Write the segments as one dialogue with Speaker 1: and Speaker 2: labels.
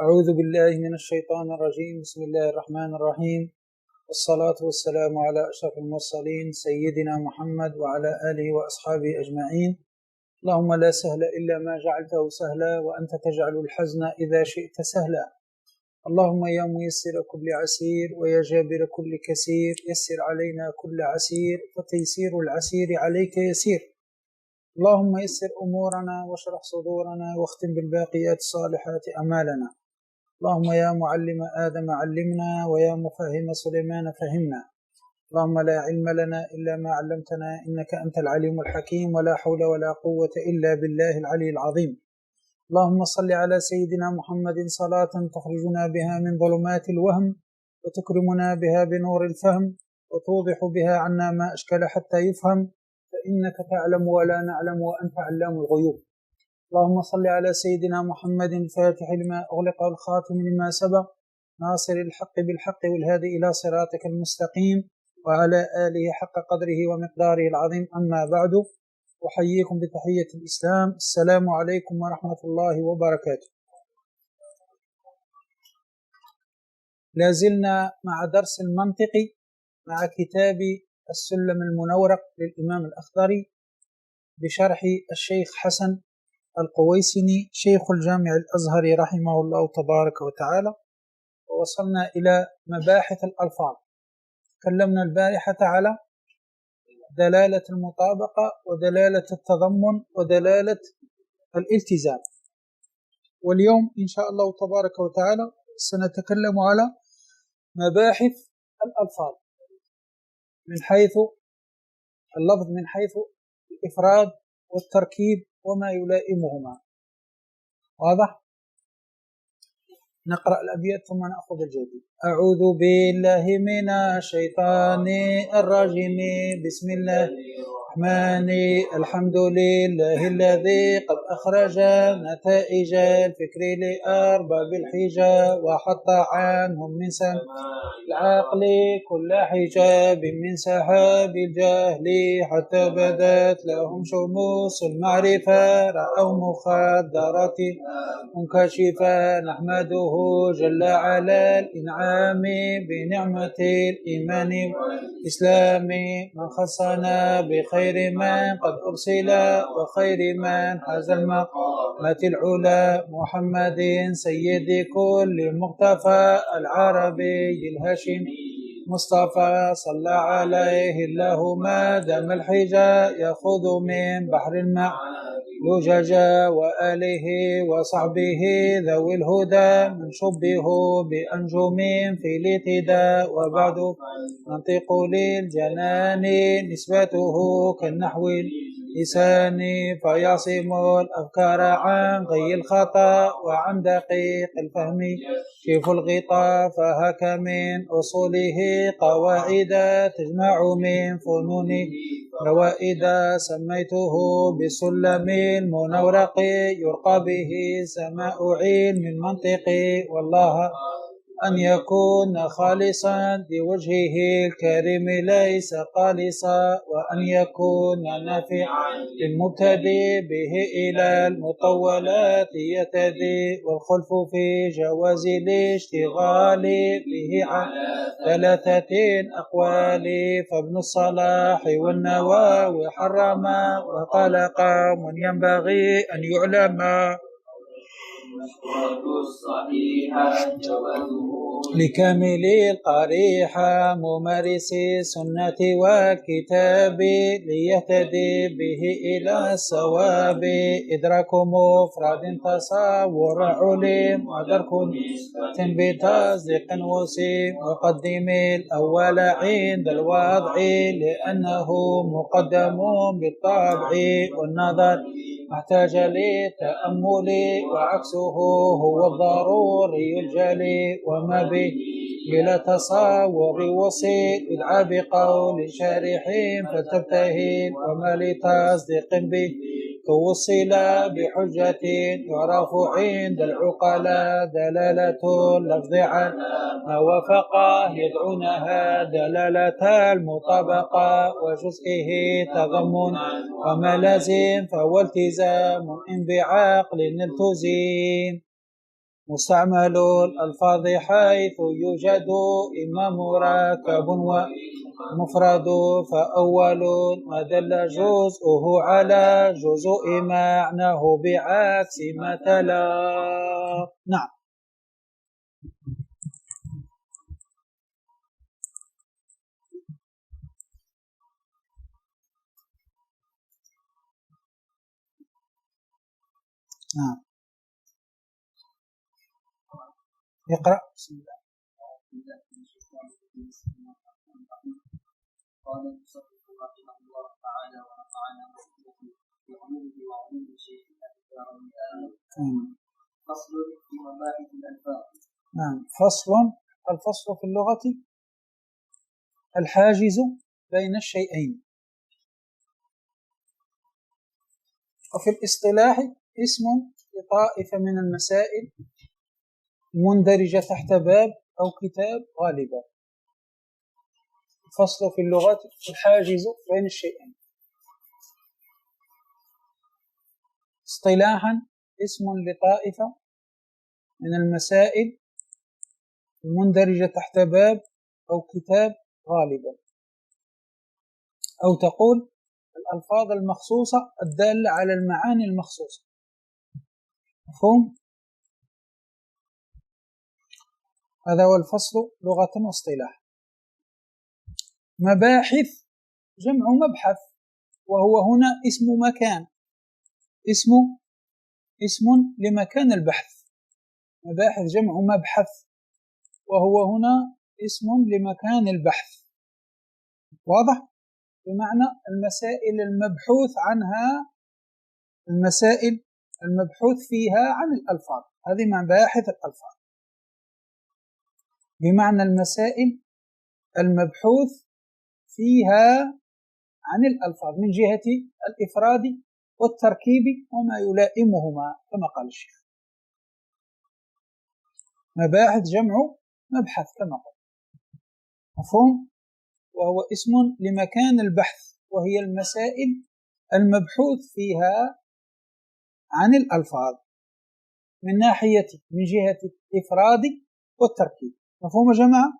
Speaker 1: أعوذ بالله من الشيطان الرجيم. بسم الله الرحمن الرحيم، والصلاة والسلام على أشرف المرسلين سيدنا محمد وعلى آله وأصحابه أجمعين. اللهم لا سهل إلا ما جعلته سهلا، وأنت تجعل الحزن إذا شئت سهلا. اللهم يا ميسر كل عسير ويا جابر كل كسير، يسر علينا كل عسير فتيسير العسير عليك يسير. اللهم يسر أمورنا واشرح صدورنا واختم بالباقيات الصالحات أمالنا. اللهم يا معلم آدم علمنا، ويا مفهم سليمان فهمنا. اللهم لا علم لنا إلا ما علمتنا، إنك أنت العليم الحكيم، ولا حول ولا قوة إلا بالله العلي العظيم. اللهم صل على سيدنا محمد صلاة تخرجنا بها من ظلمات الوهم، وتكرمنا بها بنور الفهم، وتوضح بها عنا ما أشكل حتى يفهم، فإنك تعلم ولا نعلم وأنت علام الغيوب. اللهم صل على سيدنا محمد الفاتح لما أغلق والخاتم لما سبق، ناصر الحق بالحق والهادي إلى صراطك المستقيم، وعلى آله حق قدره ومقداره العظيم. أما بعد، أحييكم بتحية الإسلام. السلام عليكم ورحمة الله وبركاته. لازلنا مع درس المنطق مع كتاب السلم المنورق للإمام الأخضري بشرح الشيخ حسن القويسني شيخ الجامع الأزهري رحمه الله تبارك وتعالى. ووصلنا إلى مباحث الألفاظ. تكلمنا البارحة على دلالة المطابقة ودلالة التضمن ودلالة الالتزام، واليوم إن شاء الله تبارك وتعالى سنتكلم على مباحث الألفاظ من حيث اللفظ، من حيث الإفراد والتركيب وما يلائمهما. واضح؟ نقرأ الأبيات ثم نأخذ الجديد. أعوذ بالله من الشيطان الرجيم، بسم الله الرحمن الحمد لله الذي قد أخرج نتائج الفكر لأرباب الحجة، وحط عنهم من سمع العقل كل حجاب من سحاب الجهل، حتى بدت لهم شموس المعرفة، رأوا مخدرات منكشفة. نحمده جل على الإنعام بنعمة الإيمان والإسلام، من خصنا بخير من قد أرسل، وخير من حاز المقامات العلا، محمد سيد كل مقتفى، العربي الهاشمي مصطفى، صلى عليه الله ما دام الحجة، يأخذ من بحر الماء لججا، وآله وصحبه ذوي الهدى، من شبه بأنجم في الاتداء. وبعد، منطق للجنان نسبته كالنحو اللسان، فيعصم الأفكار عن غي الخطأ، وعن دقيق الفهم كيف الغطاء. فهك من أصوله قواعد تجمع من فنون روائد، سميته بسلم المنورق، يرقى به سماء علم المنطق. والله أن يكون خالصا لوجهه الكريم ليس قالصا، وأن يكون نافعا للمبتدئ به إلى المطولات يتدي، والخلف في جواز الاشتغال به على ثلاثة أقوال. فابن الصلاح والنووي حرما، وقال قوم ينبغي أن يعلم لكامل القريحة، ممارس السنة والكتاب، ليهتدي به إلى الصواب. إدراك مفرد تصور علم، ودرك نسبة بتصديق وسيم، وقدم الأول عند الوضع، لأنه مقدم بالطبع والنظر احتاج للتأمل، وعكسه هو الضروري الجلي، وما به بلا تصور وصيل، ادعى بقول شارح فتبتهل، وما لتصديق به توصل بحجة، يعرف عند العقلاء دلالة اللفظ عن ما وافق، يدعونها دلالة المطابقة، وجزئه تضمن وما لازم فهو التزام إن بعقل التزم. مستعمل الألفاظ حيث يوجد إما مركب ومفرد فأول ما دل جزءه على جزء معناه بعكس مثلا. نعم. نعم. اقرأ. بسم الله.
Speaker 2: قال المصنف رحمه الله تعالى ونفعنا بعلومه وعلوم الشيخ فصل في مباحث الألفاظ.
Speaker 1: نعم. فصل. الفصل في اللغة الحاجز بين الشيئين، وفي الاصطلاح اسم لطائفة من المسائل مندرجة تحت باب أو كتاب غالبا. الفصل في اللغة الحاجز بين الشيئين، اصطلاحا اسم لطائفة من المسائل المندرجة تحت باب أو كتاب غالبا، أو تقول الألفاظ المخصوصة الدالة على المعاني المخصوصة. مفهوم؟ هذا هو الفصل لغة واصطلاح. مباحث جمع مبحث، وهو هنا اسم مكان، اسم لمكان البحث. مباحث جمع مبحث، وهو هنا اسم لمكان البحث. واضح؟ بمعنى المسائل المبحوث عنها، المسائل المبحوث فيها عن الألفاظ، هذه مباحث الألفاظ، بمعنى المسائل المبحوث فيها عن الألفاظ من جهة الإفراد والتركيب وما يلائمهما كما قال الشيخ. مباحث جمع مبحث كما قال. مفهوم؟ وهو اسم لمكان البحث، وهي المسائل المبحوث فيها عن الألفاظ من ناحية من جهة الإفراد والتركيب. مفهوم يا جماعة؟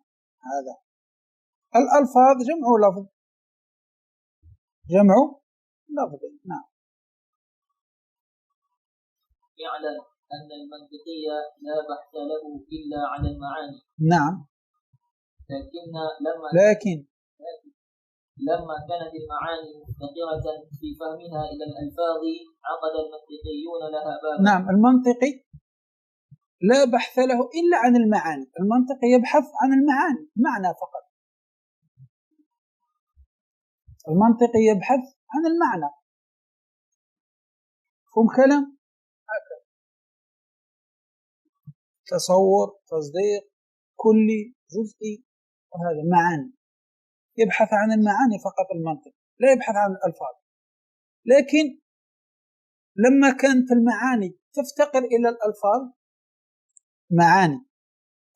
Speaker 1: هذا الألفاظ جمع لفظ، جمع لفظ. نعم.
Speaker 2: اعلم أن المنطقي لا بحث له إلا على المعاني.
Speaker 1: نعم. لكن
Speaker 2: لما كانت المعاني مفتقرة في فهمها إلى الألفاظ عقد المنطقيون لها بابا.
Speaker 1: نعم. المنطقي لا بحث له إلا عن المعاني، المنطقي يبحث عن المعاني، معنى فقط. المنطقي يبحث عن المعنى. فهم كلام هكذا، تصور، تصديق، كلي، جزئي، وهذا معاني. يبحث عن المعاني فقط المنطق، لا يبحث عن الألفاظ. لكن لما كانت المعاني تفتقر إلى الألفاظ، معاني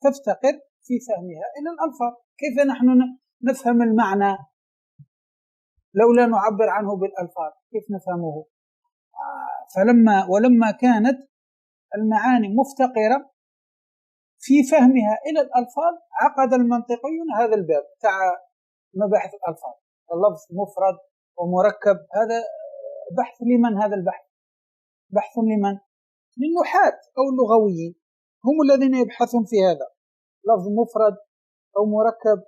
Speaker 1: تفتقر في فهمها إلى الألفاظ، كيف نحن نفهم المعنى لو لا نعبر عنه بالألفاظ؟ كيف نفهمه؟ ولما كانت المعاني مفتقرة في فهمها إلى الألفاظ عقد المنطقيون هذا الباب تاع مباحث الألفاظ. اللفظ مفرد ومركب، هذا بحث لمن؟ هذا البحث بحث لمن؟ للنحاة أو اللغويين، هم الذين يبحثون في هذا. لفظ مفرد أو مركب،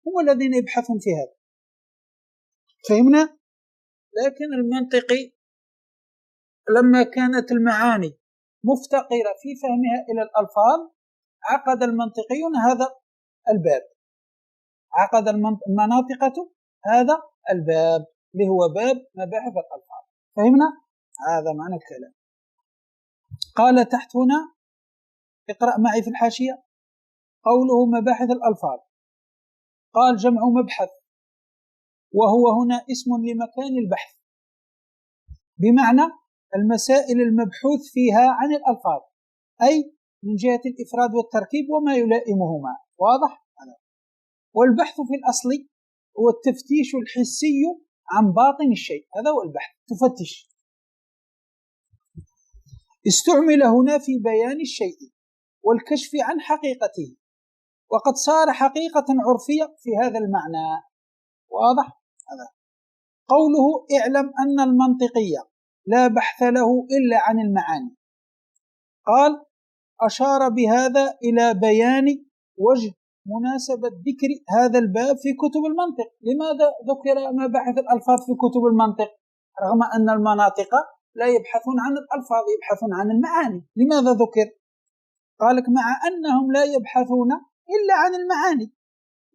Speaker 1: هم الذين يبحثون في هذا. فهمنا؟ لكن المنطقي لما كانت المعاني مفتقرة في فهمها إلى الألفاظ عقد المنطقيون هذا الباب، عقد المناطقة هذا الباب اللي هو باب مباحث الألفاظ. فهمنا؟ هذا معنى الكلام. قال تحت هنا، اقرأ معي في الحاشية، قوله مباحث الألفاظ، قال جمع مبحث، وهو هنا اسم لمكان البحث، بمعنى المسائل المبحوث فيها عن الألفاظ، أي من جهة الإفراد والتركيب وما يلائمهما. واضح؟ والبحث في الأصل هو التفتيش الحسي عن باطن الشيء، هذا هو البحث، تفتش. استعمل هنا في بيان الشيء، والكشف عن حقيقته، وقد صار حقيقة عرفية في هذا المعنى. واضح هذا؟ قوله اعلم أن المنطقية لا بحث له إلا عن المعاني، قال أشار بهذا إلى بيان وجه مناسبة ذكر هذا الباب في كتب المنطق. لماذا ذكر مباحث الألفاظ في كتب المنطق رغم أن المناطق لا يبحثون عن الألفاظ، يبحثون عن المعاني؟ لماذا ذكر؟ قالك مع أنهم لا يبحثون إلا عن المعاني،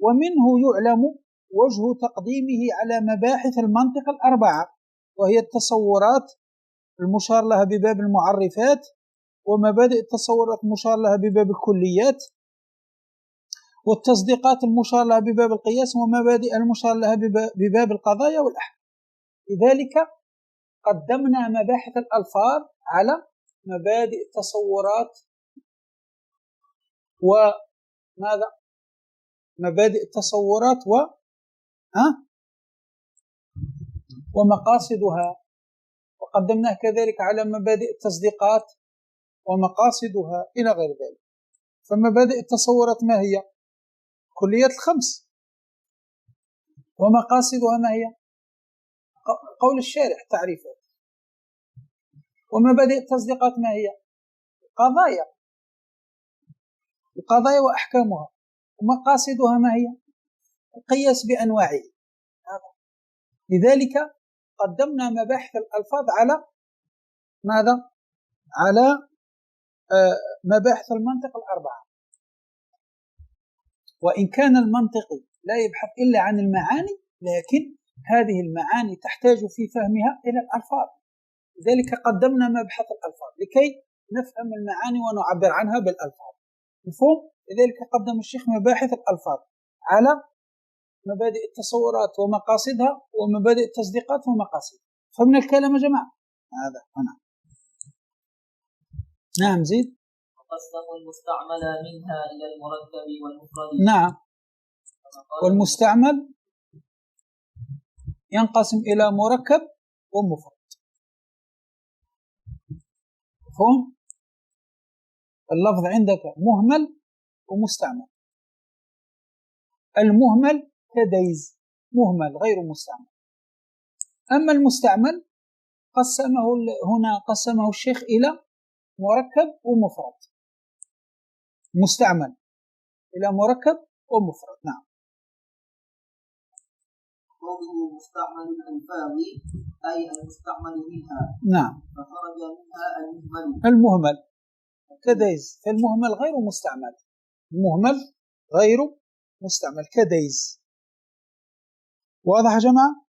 Speaker 1: ومنه يعلم وجه تقديمه على مباحث المنطق الأربعة، وهي التصورات المشار لها بباب المعرفات، ومبادئ التصورات المشار لها بباب الكليات، والتصديقات المشار لها بباب القياس، ومبادئ المشار لها بباب القضايا والأحكام. لذلك قدمنا مباحث الألفاظ على مبادئ التصورات وماذا؟ مبادئ التصورات ومقاصدها، وقدمناه كذلك على مبادئ التصديقات ومقاصدها إلى غير ذلك. فمبادئ التصورات ما هي؟ كليات الخمس. ومقاصدها ما هي؟ قول الشارح تعريفات. ومبادئ التصديقات ما هي؟ القضايا وأحكامها. ومقاصدها ما هي؟ القياس بأنواعه. لذلك قدمنا مباحث الألفاظ على ماذا؟ على مباحث المنطق الأربعة. وإن كان المنطقي لا يبحث إلا عن المعاني، لكن هذه المعاني تحتاج في فهمها إلى الألفاظ. لذلك قدمنا مبحث الألفاظ لكي نفهم المعاني ونعبر عنها بالألفاظ. مفهوم؟ لذلك قدم الشيخ مباحث الألفاظ على مبادئ التصورات ومقاصدها، ومبادئ التصديقات ومقاصدها. فمن الكلام يا جماعة هذا هنا. نعم زيد.
Speaker 2: وقسموا المستعمل منها إلى المركب والمفرد.
Speaker 1: نعم، والمستعمل ينقسم إلى مركب ومفرد. مفهوم؟ اللفظ عندك مهمل ومستعمل. المهمل كديز، مهمل غير مستعمل. أما المستعمل قسمه الشيخ إلى مركب ومفرد. مستعمل إلى مركب ومفرد. نعم.
Speaker 2: قوله مستعمل الألفاظ أي المستعمل منها.
Speaker 1: نعم.
Speaker 2: فخرج منها
Speaker 1: المهمل كديز، فالمهمل غير مستعمل. المهمل غير مستعمل كديز. واضح يا جماعة؟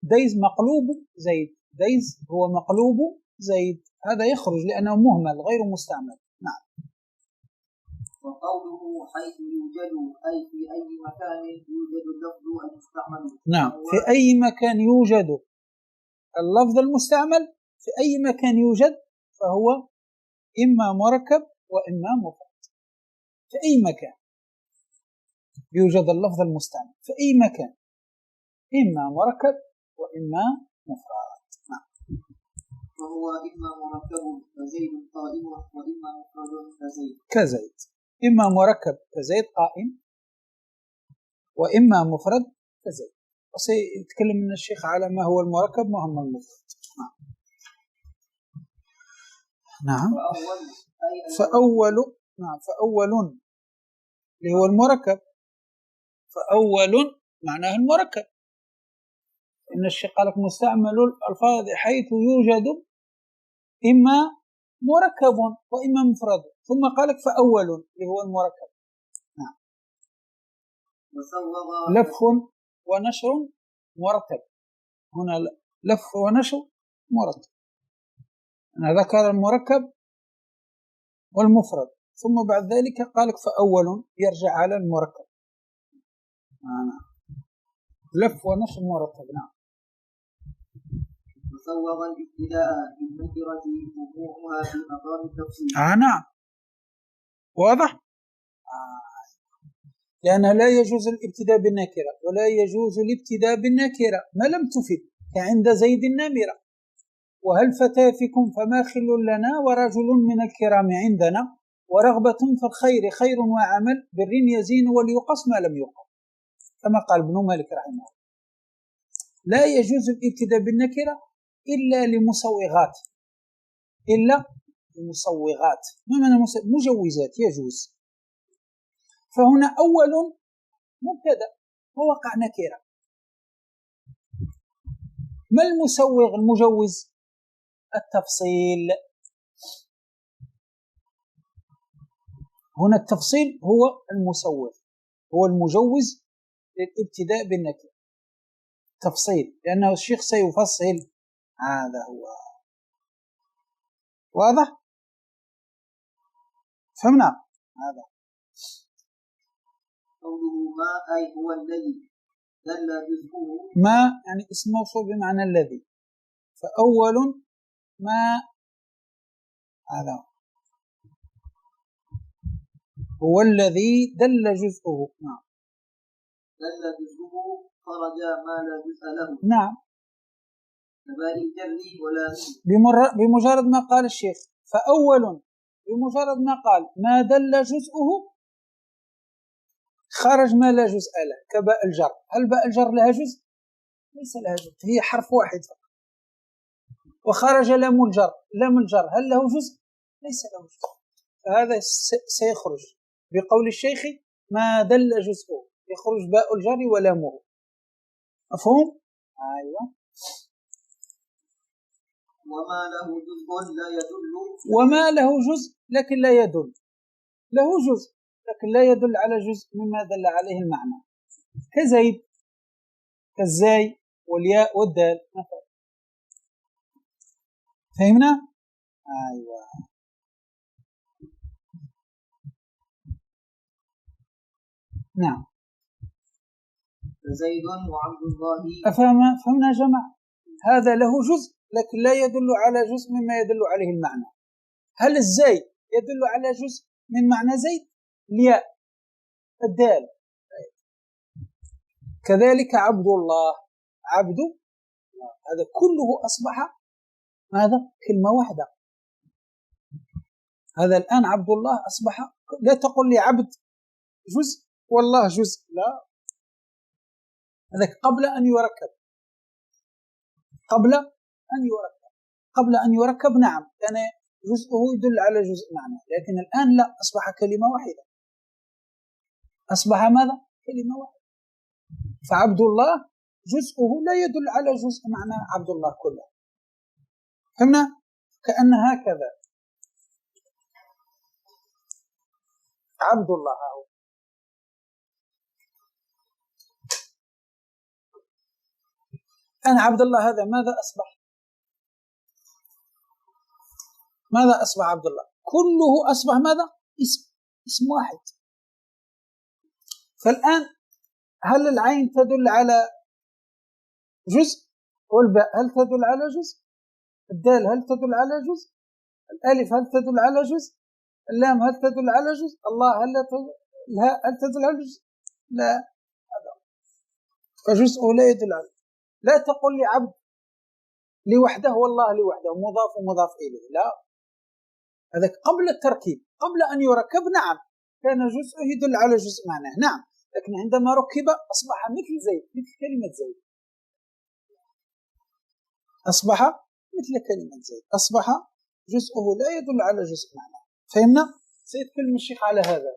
Speaker 1: ديز مقلوب زيد، ديز هو مقلوب زيد، هذا يخرج لأنه مهمل غير مستعمل. نعم.
Speaker 2: وقوله حيث يوجد أي في أي مكان يوجد اللفظ المستعمل.
Speaker 1: نعم، في أي مكان يوجد اللفظ المستعمل، في أي مكان يوجد فهو إما مركب وإما مفرد. في أي مكان يوجد اللفظ المستعمل، في أي مكان إما مركب وإما مفرد. نعم.
Speaker 2: فهو إما مركب كزيد قائم، وإما مفرد
Speaker 1: كزيد. إما مركب كزيد قائم، وإما مفرد كزيد. وسيتكلم من الشيخ على ما هو المركب ما هو المفرد. نعم. فأول اللي هو المركب. فأول معناه المركب. إن الشيخ قال لك مستعمل الألفاظ حيث يوجد إما مركب وإما مفرد، ثم قال لك فأول اللي هو المركب. نعم. لف ونشر مرتب. هنا لف ونشر مرتب. أنا ذكر المركب والمفرد، ثم بعد ذلك قال لك فأول يرجع على المركب. نعم. لف ونشر مرتب. نعم.
Speaker 2: وصوغ الابتداء بالنكرة وقوعها في مقام التفصيل.
Speaker 1: نعم. واضح؟ لأن لا يجوز الابتداء بالنكرة، ولا يجوز الابتداء بالنكرة ما لم تفد، كعند زيد النمرة. وهل فتى فيكم فما خل لنا ورجل من الكرام عندنا. ورغبة في الخير خير وعمل بر يزين وليقص ما لم يقل، كما قال ابن مالك رحمه الله. لا يجوز الابتداء بالنكرة إلا لمصوغات، إلا لمصوغات. ما معنى مجوزات؟ يجوز. فهنا أول مبتدأ ووقع نكرة. ما المسوغ المجوز؟ التفصيل. هنا التفصيل هو المسوغ، هو المجوز للابتداء بالنكرة، تفصيل، لأنه الشيخ سيفصل. هذا هو. واضح؟ فهمنا هذا.
Speaker 2: قوله ما أي هو الذي دل جزءه.
Speaker 1: ما يعني اسم موصول بمعنى الذي، فأول ما هذا هو الذي دل جزءه. نعم.
Speaker 2: دل جزءه خرج ما لا جزء له.
Speaker 1: نعم.
Speaker 2: كباء الجر ولا
Speaker 1: بمجرد ما قال الشيخ فأول، بمجرد ما قال ما دل جزءه خرج ما لا جزء له، كباء الجر. هل باء الجر لها جزء؟ ليس لها جزء، هي حرف واحد فقط. وخرج لام الجر، لام الجر هل له جزء؟ ليس له جزء. فهذا سيخرج بقول الشيخ ما دل جزءه، يخرج باء الجر ولامه. مفهوم؟ أيوة.
Speaker 2: وما له جزء لا يدل.
Speaker 1: وما له جزء لكن لا يدل، له جزء لكن لا يدل على جزء مما دل عليه المعنى، كزيد، كالزاي والياء والدال مثلا. فهمنا؟ أيوة. نعم.
Speaker 2: زيد وعبد الله.
Speaker 1: فهمنا جماعة؟ هذا له جزء لكن لا يدل على جزء مما يدل عليه المعنى. هل الزاي يدل على جزء من معنى زيد؟ الياء، الدال. كذلك عبد الله، عبد، هذا كله أصبح ماذا؟ كلمة واحدة. هذا الآن عبد الله أصبح، لا تقل لي عبد جزء والله جزء، لا، هذا قبل أن يركب، قبل أن يركب نعم كان جزءه يدل على جزء معنى، لكن الآن لا، أصبح كلمة واحدة، أصبح ماذا؟ كلمة واحدة. فعبد الله جزءه لا يدل على جزء معنى عبد الله كله. فهمنا؟ كأن هكذا عبد الله هو. أنا عبد الله هذا ماذا أصبح؟ ماذا أصبح عبد الله؟ كله أصبح ماذا؟ اسم واحد. فالآن هل العين تدل على جزء؟ والباء هل تدل على جزء؟ الدال هل تدل على جزء؟ الألف هل تدل على جزء؟ اللام هل تدل على جزء؟ الله هل تدل على جزء؟ لا. فجزء لا يدل على، لا تقل لي عبد لوحده والله لوحده مضاف ومضاف إليه، لا، هذا قبل التركيب، قبل أن يركب نعم كان جزء يدل على جزء معناه نعم، لكن عندما ركب أصبح مثل زيد، مثل كلمة زيد، أصبح مثل كلمة زيد، أصبح جزءه لا يدل على جزء معناه. فهمنا؟ سيتكلم الشيخ على هذا.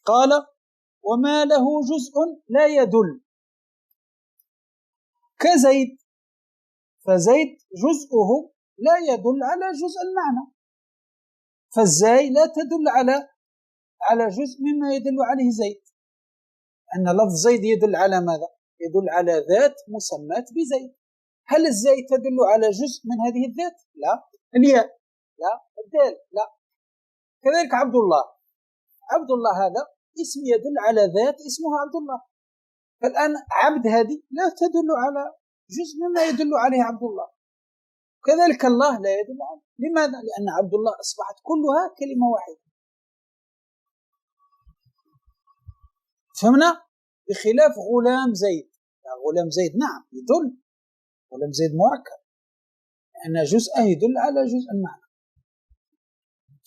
Speaker 1: قال وما له جزء لا يدل كزيد، فزيد جزءه لا يدل على جزء المعنى، فالزاي لا تدل على جزء مما يدل عليه زيد، أن لفظ زيد يدل على ماذا؟ يدل على ذات مسمات بزيد. هل الزاي تدل على جزء من هذه الذات؟ لا. الياء لا. الدال لا. كذلك عبد الله، عبد الله هذا اسم يدل على ذات اسمها عبد الله، فالآن عبد هذه لا تدل على جزء مما يدل عليه عبد الله، كذلك الله لا يدل عليه. لماذا؟ لأن عبد الله أصبحت كلها كلمة واحدة. فهمنا؟ بخلاف غلام زيد، غلام زيد نعم يدل، غلام زيد مركب لأن جزءه يدل على جزء المعنى.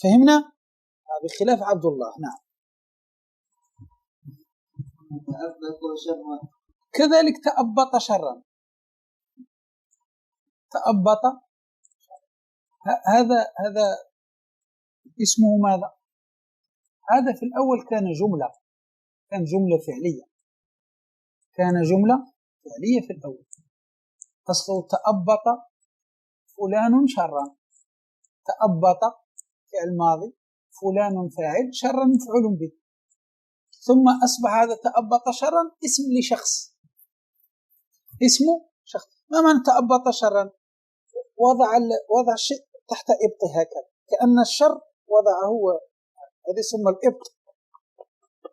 Speaker 1: فهمنا؟ بخلاف عبد الله. نعم.
Speaker 2: تأبط شرا.
Speaker 1: كذلك تأبط شرا. تأبط هذا اسمه ماذا؟ هذا في الأول كان جملة فعلية. كان جملة فعلية في الأول. أصله تأبط فلان شرا. تأبط فعل ماضي، فلان فاعل، شرا مفعول به. ثم أصبح هذا تأبط شرا اسم لشخص، اسمه شخص. ما معنى تأبط شرا؟ وضع الشيء تحت إبطه هكذا، كأن الشر وضعه هو، هذا يسمى الإبط.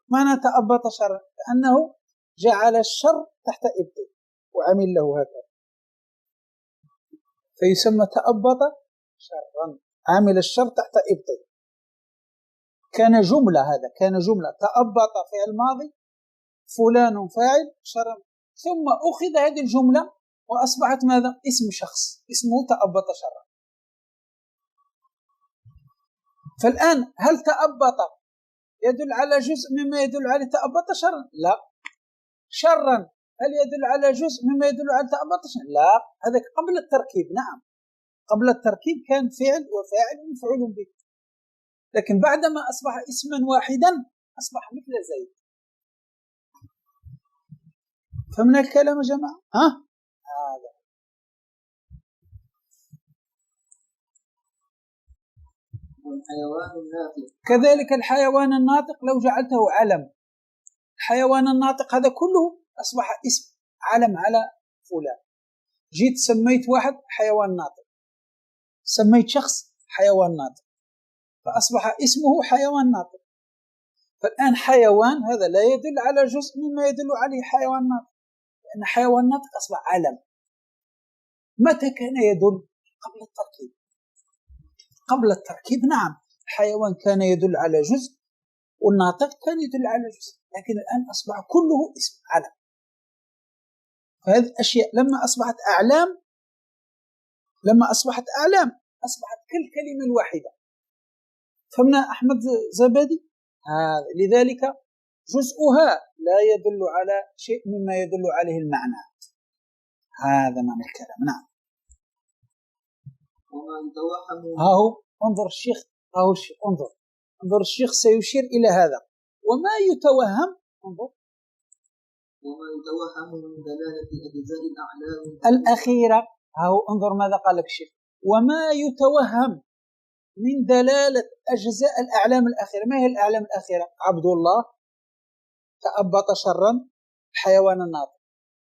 Speaker 1: معنى تأبط شرا كأنه جعل الشر تحت إبطه وعمل له هكذا، فيسمى تأبط شرا، عامل الشر تحت إبطه. كان جملة، هذا كان جملة. تأبط فعل ماضي، فلان فاعل، شرا. ثم أخذ هذه الجملة وأصبحت ماذا؟ اسم شخص، اسمه تأبط شرا. فالآن هل تأبط يدل على جزء مما يدل على تأبط شرا؟ لا. شرا هل يدل على جزء مما يدل على تأبط شرا؟ لا. هذا قبل التركيب. نعم، قبل التركيب كان فعل وفاعل ومفعول به، لكن بعدما أصبح اسما واحدا أصبح مثل زيد. فمن الكلام يا جماعة؟ هذا
Speaker 2: والحيوان الناطق.
Speaker 1: كذلك الحيوان الناطق لو جعلته علم، الحيوان الناطق هذا كله أصبح اسم علم على فلان. جيت سميت واحد حيوان ناطق، سميت شخص حيوان ناطق، فأصبح اسمه حيوان ناطق. فالآن حيوان هذا لا يدل على جزء مما يدل عليه حيوان ناطق، لأن حيوان ناطق أصبح علم. متى كان يدل؟ قبل التركيب. قبل التركيب نعم، الحيوان كان يدل على جزء والناطق كان يدل على جزء، لكن الآن أصبح كله اسم علم. فهذه الأشياء لما أصبحت أعلام أصبحت كالكلمة الواحدة. فمن أحمد زبدي هذا، لذلك جزءها لا يدل على شيء مما يدل عليه المعنى. هذا معنى الكلام. نعم.
Speaker 2: وما يتوهم.
Speaker 1: هاهو انظر الشيخ، هاهو انظر الشيخ سيشير إلى هذا. وما يتوهم، انظر،
Speaker 2: وما يتوهم من دلالة أجزاء الأعلام
Speaker 1: الأخيرة. هاهو انظر ماذا قال لك الشيخ. وما يتوهم من دلالة أجزاء الأعلام الأخيرة. ما هي الأعلام الأخيرة؟ عبد الله، تأبط شرا، الحيوان الناطق.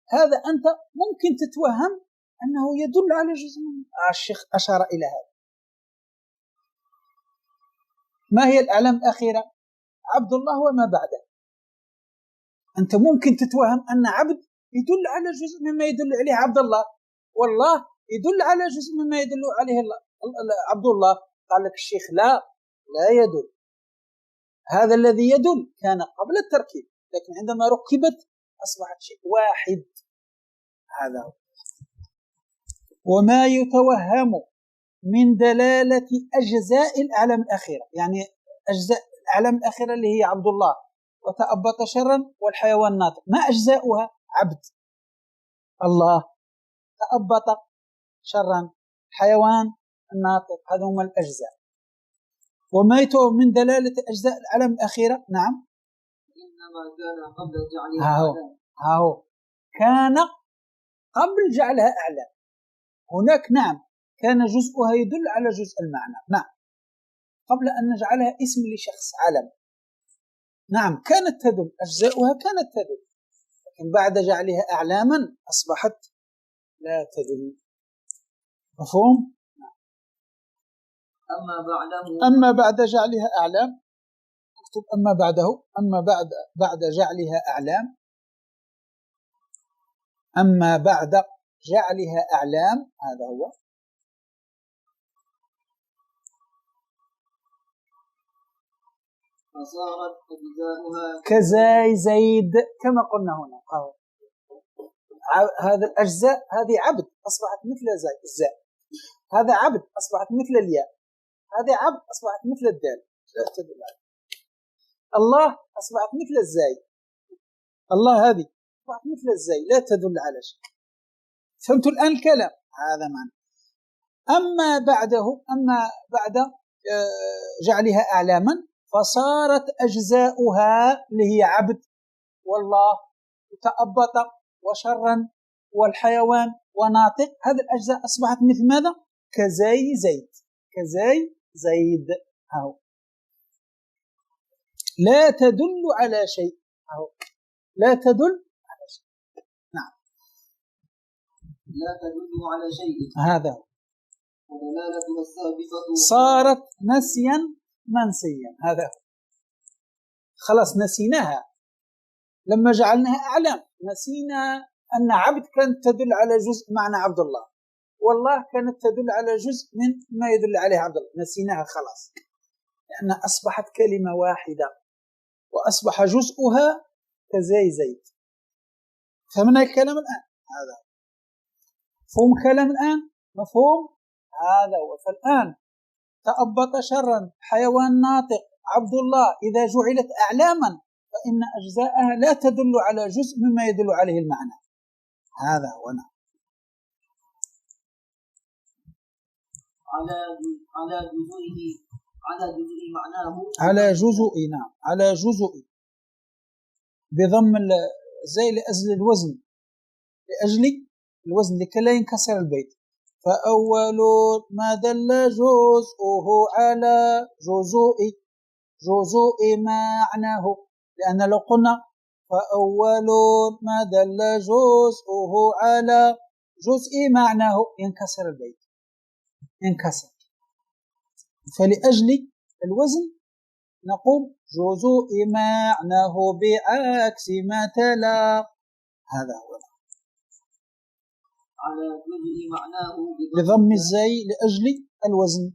Speaker 1: هذا أنت ممكن تتوهم أنه يدل على جزء منه. الشيخ أشار إلى هذا. ما هي الأعلام الأخيرة؟ عبد الله وما بعده. أنت ممكن تتوهم أن عبد يدل على جزء مما يدل عليه عبد الله، والله يدل على جزء مما يدل عليه عبد الله. قال لك الشيخ لا يدل. هذا الذي يدل كان قبل التركيب، لكن عندما ركبت أصبحت شيء واحد. هذا هو. وما يتوهم من دلالة أجزاء الأعلام الأخيرة، يعني أجزاء الأعلام الأخيرة اللي هي عبد الله وتأبط شرا والحيوان الناطق. ما أجزاؤها؟ عبد الله، تأبط شرا، حيوان الناطق، هذا هم الأجزاء. وما يتوهم من دلالة أجزاء الأعلام الأخيرة. نعم،
Speaker 2: إنما كان قبل جعلها
Speaker 1: هاهو كان قبل جعلها أعلام. هناك نعم كان جزءها يدل على جزء المعنى، نعم، قبل أن نجعلها اسم لشخص علم. نعم كانت تدل، أجزاؤها كانت تدل، لكن بعد جعلها أعلاما أصبحت لا تدل. مفهوم؟ أما بعد جعلها أعلام، اكتب أما بعده، أما بعد جعلها أعلام، أما بعد جعلها أعلام، هذا هو.
Speaker 2: فصارت أجزاؤها
Speaker 1: كزاي زيد، كما قلنا هنا. هذا الأجزاء هذه عبد أصبحت مثل الزاء، هذا عبد أصبحت مثل الياء، هذا عبد أصبحت مثل الدال. لا تدل على. الله أصبحت مثل الزاي، الله هذه أصبحت مثل الزاي لا تدل على شيء. فهمتوا الآن الكلام؟ هذا معنى. أما بعد جعلها أعلاما فصارت أجزاؤها اللي هي عبد والله وتأبط وشرا والحيوان وناطق، هذه الأجزاء أصبحت مثل ماذا؟ كزي زيد، كزي زيد. أهو لا تدل على شيء، أهو لا تدل على شيء. نعم
Speaker 2: لا تدل على شيء،
Speaker 1: هذا هو.
Speaker 2: ودلالتها السابقة
Speaker 1: صارت نسيا منسيا، هذا هو. خلاص نسيناها لما جعلناها أعلام، نسينا أن عبد كانت تدل على جزء معنى عبد الله، والله كانت تدل على جزء من ما يدل عليه عبد الله، نسيناها خلاص لأن أصبحت كلمة واحدة وأصبح جزءها كزي زيد. فهمنا الكلام الآن؟ هذا مفهوم الكلام الآن؟ مفهوم؟ هذا هو. فالآن تأبط شرا حيوان ناطق عبد الله إذا جعلت أعلاما فإن أجزاءها لا تدل على جزء مما يدل عليه المعنى. هذا هو. نعم.
Speaker 2: على جزء معناه،
Speaker 1: على جزء. نعم على جزء بضم زي لأجل الوزن، لأجل الوزن لكي لا ينكسر البيت. فأول ما دل جزءه على جزء معناه، لأن لو قلنا فأول ما دل جزءه على جزء معناه ينكسر البيت، ينكسر. فلأجل الوزن نقول جزء معناه بعكس ما تلا. هذا هو.
Speaker 2: على جزء معناه
Speaker 1: بضم الزاي لأجل الوزن،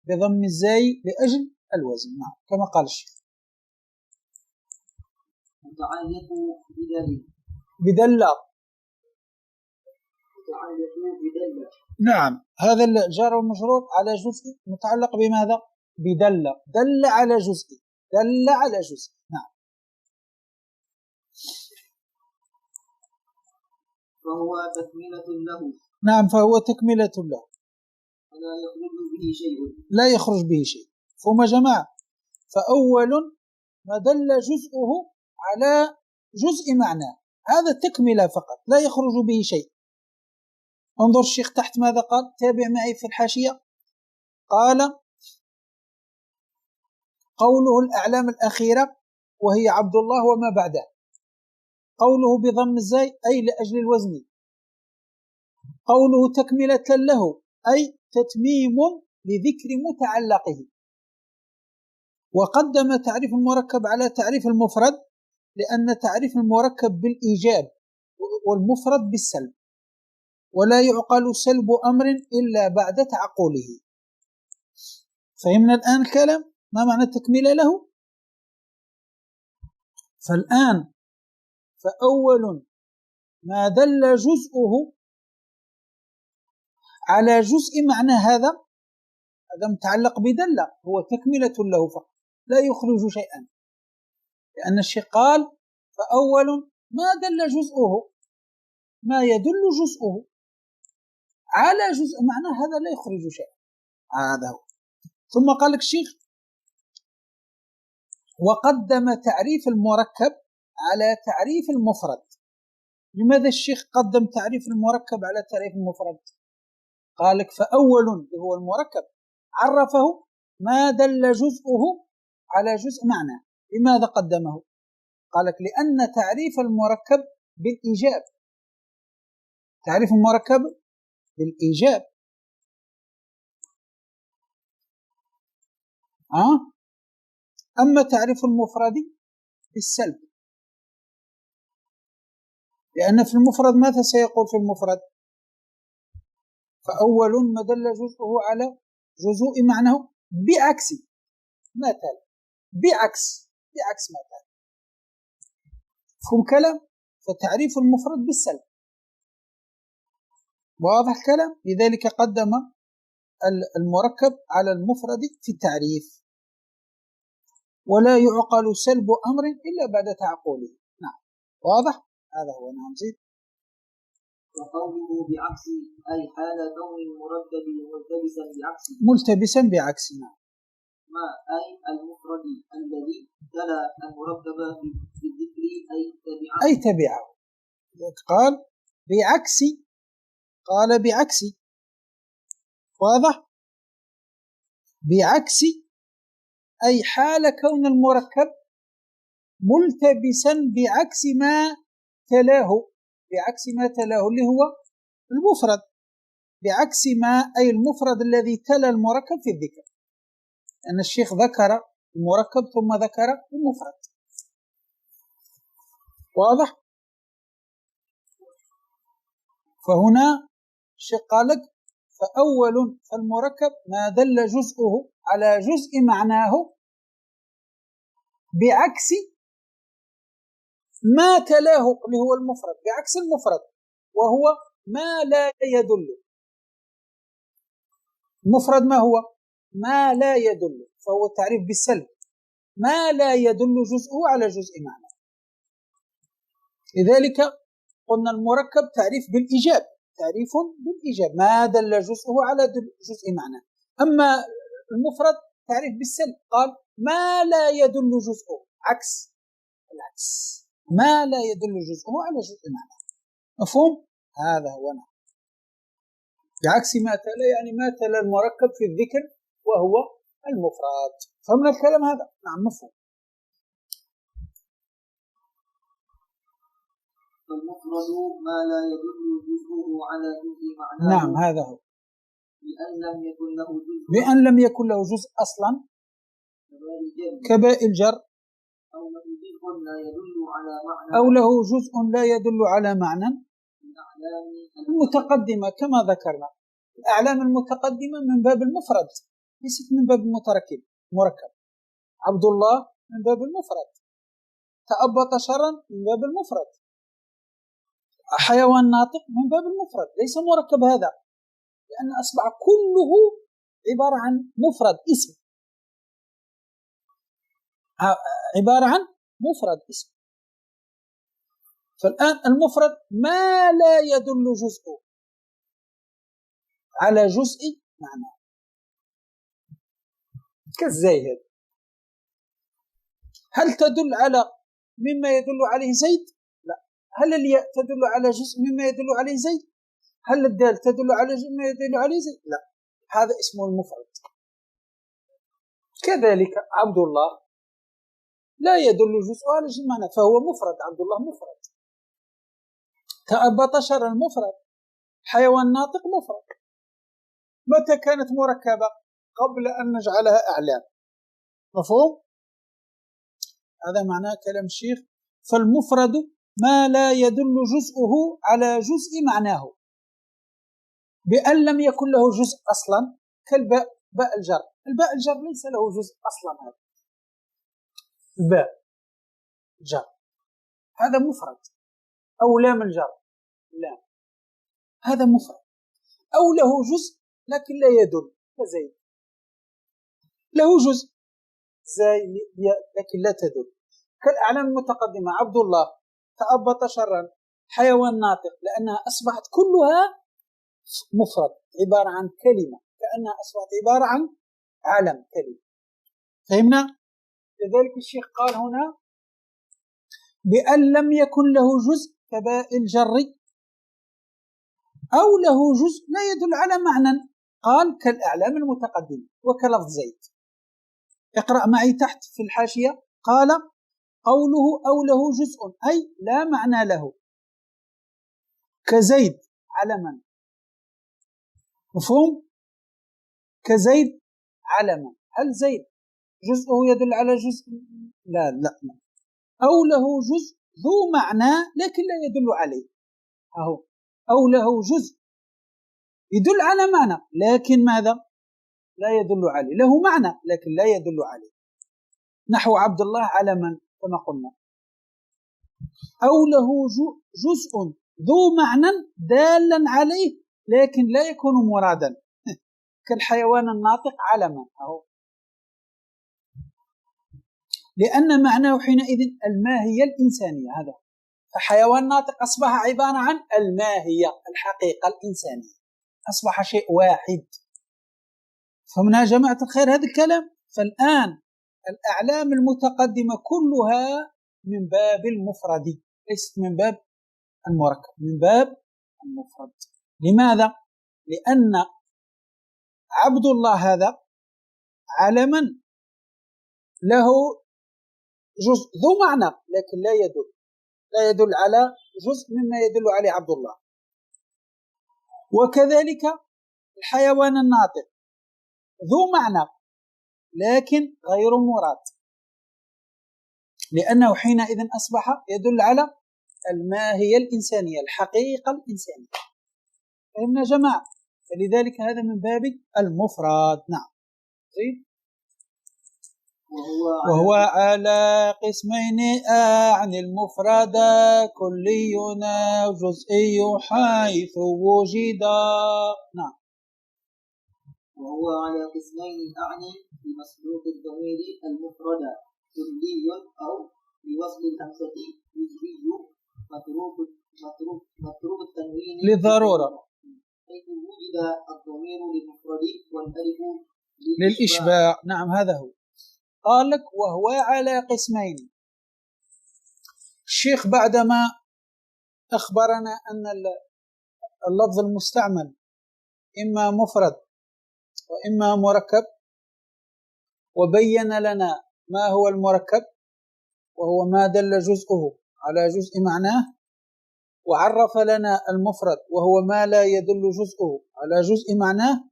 Speaker 1: بضم الزاي لأجل الوزن. نعم كما قال الشيخ.
Speaker 2: متعلق
Speaker 1: بدل. نعم هذا الجار والمجرور على جزء متعلق بماذا؟ بدل، دل على جزء، دل على جزء. نعم.
Speaker 2: فهو تكملة له.
Speaker 1: نعم فهو تكملة له،
Speaker 2: لا يخرج به شيء،
Speaker 1: لا يخرج به شيء. فهم جماعة فأول ما دل جزءه على جزء معناه، هذا تكملة فقط لا يخرج به شيء. انظر الشيخ تحت ماذا قال، تابع معي في الحاشية. قال قوله الأعلام الأخيرة وهي عبد الله وما بعده، قوله بضم الزاي أي لأجل الوزن، قوله تكملة له أي تتميم لذكر متعلقه. وقدم تعريف المركب على تعريف المفرد لأن تعريف المركب بالإيجاب والمفرد بالسلب، ولا يعقل سلب أمر إلا بعد تعقله. فهمنا الآن الكلام ما معنى التكملة له؟ فالآن فأول ما دل جزءه على جزء معنى هذا متعلق بدل، هو تكملة له فقط لا يخرج شيئا، لأن الشيخ قال فأول ما دل جزءه، ما يدل جزءه على جزء معنى هذا لا يخرج شيئا. هذا هو. ثم قال لك الشيخ وقدم تعريف المركب على تعريف المفرد. لماذا الشيخ قدم تعريف المركب على تعريف المفرد؟ قال لك فأول هو المركب عرفه ما دل جزءه على جزء معنى. لماذا قدمه؟ قال لك لأن تعريف المركب بالإيجاب، تعريف المركب بالإيجاب. أما تعريف المفرد بالسلب، لأن في المفرد ماذا سيقول في المفرد؟ فأول ما دل جزءه على جزء معناه بعكس مثلا، بعكس مثلا. فهم كلام. فتعريف المفرد بالسلب واضح الكلام. لذلك قدم المركب على المفرد في التعريف. ولا يعقل سلب أمر إلا بعد تعقله. نعم واضح؟ هذا هو. نعم زيد.
Speaker 2: وقوله بعكس أي حال كون المركب ملتبسا بعكسه.
Speaker 1: ملتبسا بعكسنا.
Speaker 2: ما أي المفرد الذي تلا المركب بالذكر أي
Speaker 1: تبعه. قال بعكس، قال بعكس. واضح؟ بعكس أي حال كون المركب ملتبسا بعكس ما تلاه، بعكس ما تلاه اللي هو المفرد، بعكس ما أي المفرد الذي تلا المركب في الذكر، أن الشيخ ذكر المركب ثم ذكر المفرد. واضح؟ فهنا الشيخ قال لك فأول فالمركب ما دل جزءه على جزء معناه بعكس ما تلاه اللي هو المفرد، بعكس المفرد وهو ما لا يدل. المفرد ما هو؟ ما لا يدل، فهو تعريف بالسلب، ما لا يدل جزءه على جزء معناه. لذلك قلنا المركب تعريف بالإيجاب، تعريف بالإيجاب، ما دل جزءه على جزء معناه. أما المفرد تعريف بالسلب، قال ما لا يدل جزءه، عكس العكس، ما لا يدل جزءه على جزء معناه. مفهوم؟ هذا هو. نعم بعكس ما تلا، يعني ما تلا المركب في الذكر وهو المفرد. فهمنا الكلام هذا؟ نعم مفهوم.
Speaker 2: فالمفرد ما لا يدل جزءه على جزء معناه.
Speaker 1: نعم هذا هو.
Speaker 2: بأن لم يكن له جزء
Speaker 1: أصلا كباء الجر، أو له جزء لا يدل على معنى المتقدمة كما ذكرنا. الأعلام المتقدمة من باب المفرد ليست من باب المركب. عبد الله من باب المفرد، تأبط شرا من باب المفرد، حيوان ناطق من باب المفرد ليس مركب هذا، لأن أصبح كله عبارة عن مفرد اسم، عبارة عن مفرد اسم. فالآن المفرد ما لا يدل جزءه على جزء معنى، كالزيد. هل تدل على مما يدل عليه زيد؟ لا. هل الياء تدل على جزء مما يدل عليه زيد؟ هل الدال تدل على جزء مما يدل عليه زيد؟ لا. هذا اسمه المفرد. كذلك عبد الله لا يدل جزء على جزء معنى، فهو مفرد، عبد الله مفرد. تأبط شر المفرد، حيوان ناطق مفرد. متى كانت مركبة؟ قبل أن نجعلها أعلام. مفهوم؟ هذا معناه كلام الشيخ. فالمفرد ما لا يدل جزءه على جزء معناه بأن لم يكن له جزء أصلا، كالباء، باء الجر. الباء الجر ليس له جزء أصلا، هذا الباء الجر هذا مفرد. أو لام الجر، لام، هذا مفرد. أو له جزء لكن لا يدل، كزيد له جزء زي لكن لا تدل. كالأعلام المتقدمة عبد الله، تأبط شرا، حيوان ناطق، لأنها أصبحت كلها مفرد عبارة عن كلمة، كأنها أصبحت عبارة عن علم كلمة. فهمنا؟ لذلك الشيخ قال هنا بأن لم يكن له جزء كباء الجر، أو له جزء لا يدل على معنى، قال كالأعلام المتقدمة وكلفظ زيد. اقرأ معي تحت في الحاشية، قال قوله أو له جزء أي لا معنى له، كزيد علما. مفهوم؟ كزيد علما. هل زيد جزءه يدل على جزء؟ لا لا لا. أو له جزء ذو معنى لكن لا يدل عليه. أهو أو له جزء يدل على معنى لكن ماذا؟ لا يدل عليه. له معنى لكن لا يدل عليه، نحو عبد الله علما كما قلنا. أو له جزء ذو معنى دالا عليه لكن لا يكون مرادا، كالحيوان الناطق علما. أهو لأن معناه حينئذ الماهية الإنسانية. هذا فحيوان ناطق أصبح عبارة عن الماهية الحقيقة الإنسانية، أصبح شيء واحد. فمن يا جماعة الخير هذا الكلام. فالآن الأعلام المتقدمة كلها من باب المفرد، ليست من باب المركب، من باب المفرد. لماذا؟ لأن عبد الله هذا علما له جزء ذو معنى، لكن لا يدل على جزء مما يدل عليه عبد الله. وكذلك الحيوان الناطق ذو معنى لكن غير مراد، لأنه حينئذ أصبح يدل على الماهية الإنسانية الحقيقة الإنسانية. فهمنا يا جماعة؟ فلذلك هذا من باب المفرد. نعم. وهو على قسمين أعني المفرد كلي وجزئي حيث وجدا. نعم.
Speaker 2: وهو على قسمين أعني بمسلوق الضمير المفرد كلي أو بوصل الهمزة جزئي متروك التنوين
Speaker 1: للضرورة
Speaker 2: حيث وجد الضمير للمفرد والألف
Speaker 1: للإشباع. نعم هذا هو. قال لك وهو على قسمين. الشيخ بعدما أخبرنا أن اللفظ المستعمل إما مفرد وإما مركب، وبين لنا ما هو المركب وهو ما دل جزءه على جزء معناه، وعرف لنا المفرد وهو ما لا يدل جزءه على جزء معناه.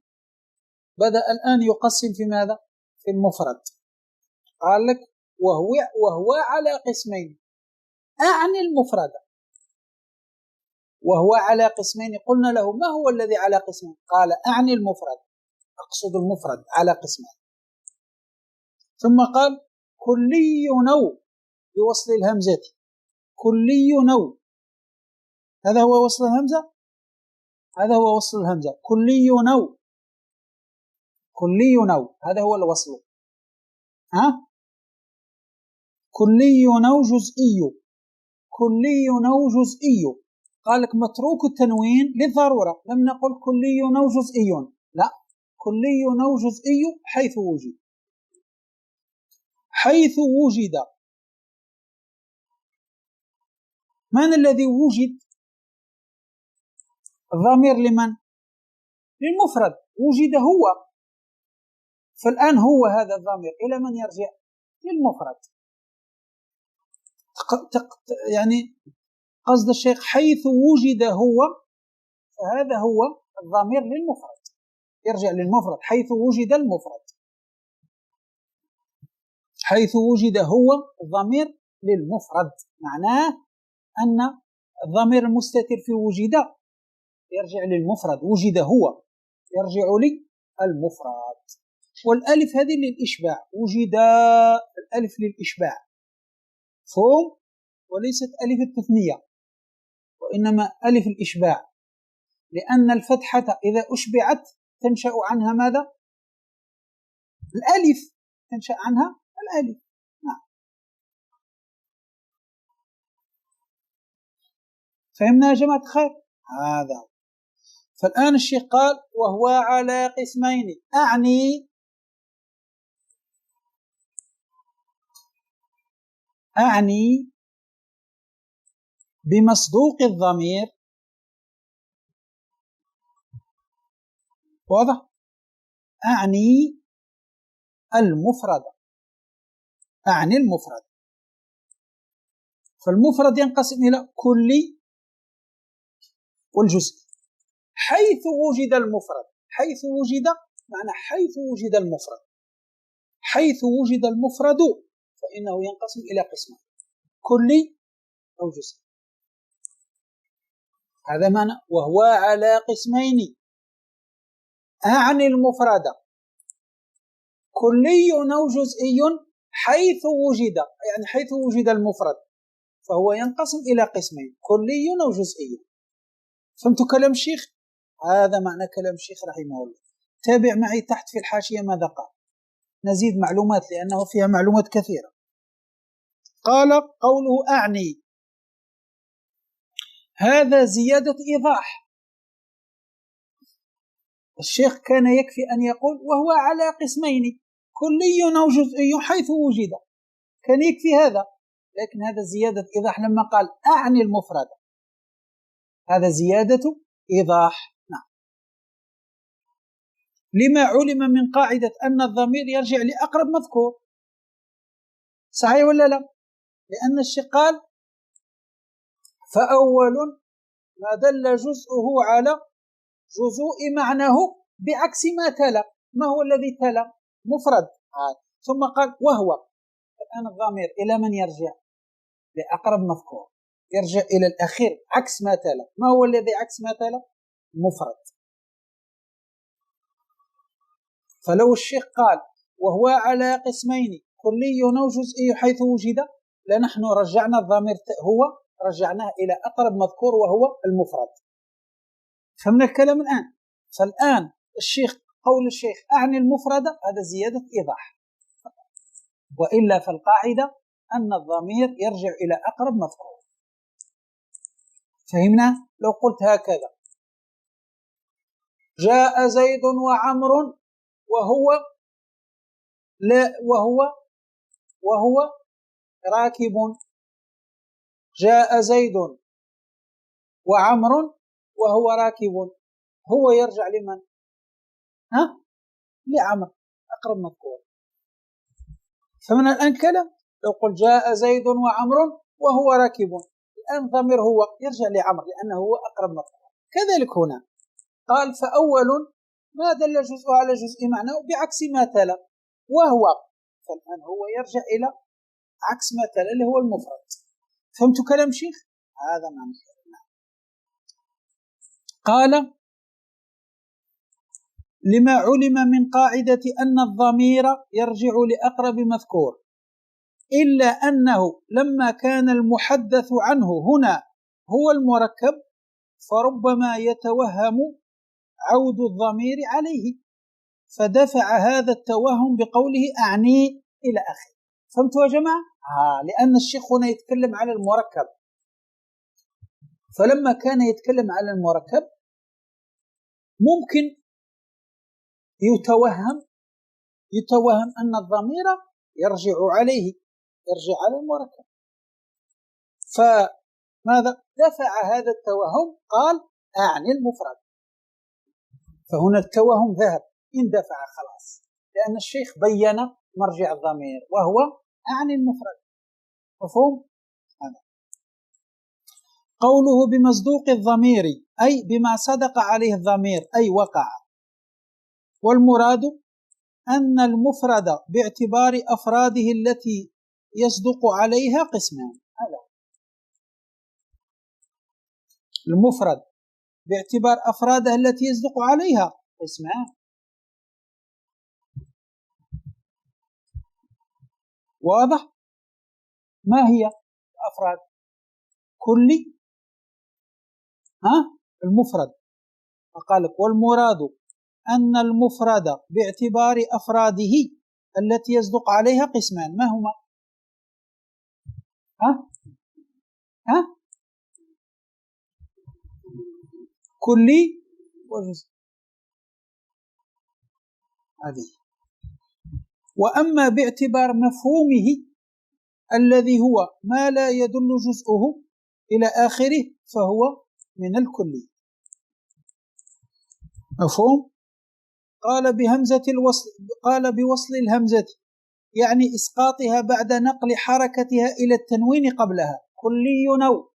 Speaker 1: بدأ الآن يقسم في ماذا؟ في المفرد. قال لك وهو على قسمين أعني المفرد. وهو على قسمين، قلنا له ما هو الذي على قسمين؟ قال أعني المفرد، أقصد المفرد على قسمين. ثم قال كلي نوع بوصل الهمزة، كلي نوع، هذا هو وصل الهمزة، هذا هو وصل الهمزة، كلي نوع، كلي نوع، هذا هو الوصل. كلي نوع جزئي، كلي نوع جزئي. قال لك متروك التنوين للضرورة، لم نقل كلي نوع جزئي، لا، كلي نوع جزئي حيث وجد، حيث وجد. من الذي وجد؟ الضمير لمن؟ للمفرد، وجد هو. فالآن هو هذا الضمير إلى من يرجع؟ للمفرد. يعني قصد الشيخ حيث وجد هو، فهذا هو الضمير للمفرد، يرجع للمفرد حيث وجد المفرد. حيث وجد هو الضمير للمفرد، معناه أن الضمير المستتر في وجد يرجع للمفرد، وجد هو يرجع للمفرد. والألف هذه للإشباع، وجد الألف للإشباع فهم، وليست ألف التثنية وإنما ألف الإشباع، لأن الفتحة إذا أشبعت تنشأ عنها ماذا؟ الألف، تنشأ عنها الألف. نعم. فهمنا يا جماعة الخير؟ هذا. فالآن الشيخ قال وهو على قسمين أعني بمصدوق الضمير، واضح؟ أعني المفرد، أعني المفرد. فالمفرد ينقسم إلى كلي والجزء. حيث وجد المفرد، حيث وجد معنى حيث وجد المفرد، حيث وجد المفرد فإنه ينقسم إلى قسمين، كلي أو جزء. هذا معنى وهو على قسمين أعني المفرد كلي أو جزئي حيث وجد، يعني حيث وجد المفرد فهو ينقسم إلى قسمين، كلي أو جزئي. فهمتوا كلام الشيخ؟ هذا معنى كلام الشيخ رحمه الله. تابع معي تحت في الحاشية ماذا قال، نزيد معلومات لأنه فيها معلومات كثيرة. قال قوله أعني هذا زيادة إيضاح. الشيخ كان يكفي أن يقول وهو على قسمين كلي أو جزئي حيث وجد، كان يكفي هذا، لكن هذا زيادة إيضاح لما قال أعني المفرد، هذا زيادة إيضاح. نعم. لما علم من قاعدة أن الضمير يرجع لأقرب مذكور، صحيح ولا لا؟ لأن الشيخ قال فأول ما دل جزءه على جزء معناه بعكس ما تلا. ما هو الذي تلا؟ مفرد. ثم قال وهو. الآن الضمير إلى من يرجع؟ لأقرب مذكور، يرجع إلى الأخير عكس ما تلا. ما هو الذي عكس ما تلا؟ مفرد. فلو الشيخ قال وهو على قسمين كلي أو جزئي حيث وجد، لنحن رجعنا الضمير هو رجعناه إلى أقرب مذكور وهو المفرد. فهمنا الكلام الآن؟ فالآن الشيخ قول الشيخ أعني المفرد هذا زيادة إيضاح، وإلا فالقاعدة أن الضمير يرجع إلى أقرب مذكور. فهمنا؟ لو قلت هكذا جاء زيد وعمر وهو راكب، جاء زيد وعمر وهو راكب، هو يرجع لمن؟ لعمر أقرب مذكور. فمن الآن كلام لو قل جاء زيد وعمر وهو راكب، الآن ضمير هو يرجع لعمر لأنه هو أقرب مذكور. كذلك هنا قال فأول ما دل جزء على جزء معناه بعكس ما تلا وهو، فالآن هو يرجع إلى عكس ما تلا اللي هو المفرد. فهمت كلام شيخ؟ هذا معنى الكلام. قال لما علم من قاعدة أن الضمير يرجع لأقرب مذكور، إلا أنه لما كان المحدث عنه هنا هو المركب فربما يتوهم عود الضمير عليه، فدفع هذا التوهم بقوله أعني إلى آخره. فهمتوا يا جماعة؟ لأن الشيخ هنا يتكلم على المركب، فلما كان يتكلم على المركب ممكن يتوهم أن الضمير يرجع عليه، يرجع على المركب، فماذا دفع هذا التوهم؟ قال أعني المفرد. فهنا التوهم ذهب، اندفع خلاص، لأن الشيخ بين مرجع الضمير وهو أعني المفرد. مفهوم؟ قوله بمصدوق الضمير أي بما صدق عليه الضمير أي وقع. والمراد أن المفرد باعتبار أفراده التي يصدق عليها قسمان. المفرد باعتبار أفراده التي يصدق عليها قسمان. واضح؟ ما هي الأفراد؟ كلي المفرد. فقال لك والمراد أن المفرد باعتبار أفراده التي يصدق عليها قسمان. ما هما؟ كلي وجزء. هذه. وأما باعتبار مفهومه الذي هو ما لا يدل جزءه إلى آخره فهو من الكلي. مفهوم؟ قال بهمزة الوصل، قال بوصل الهمزة يعني إسقاطها بعد نقل حركتها إلى التنوين قبلها. كلي نو،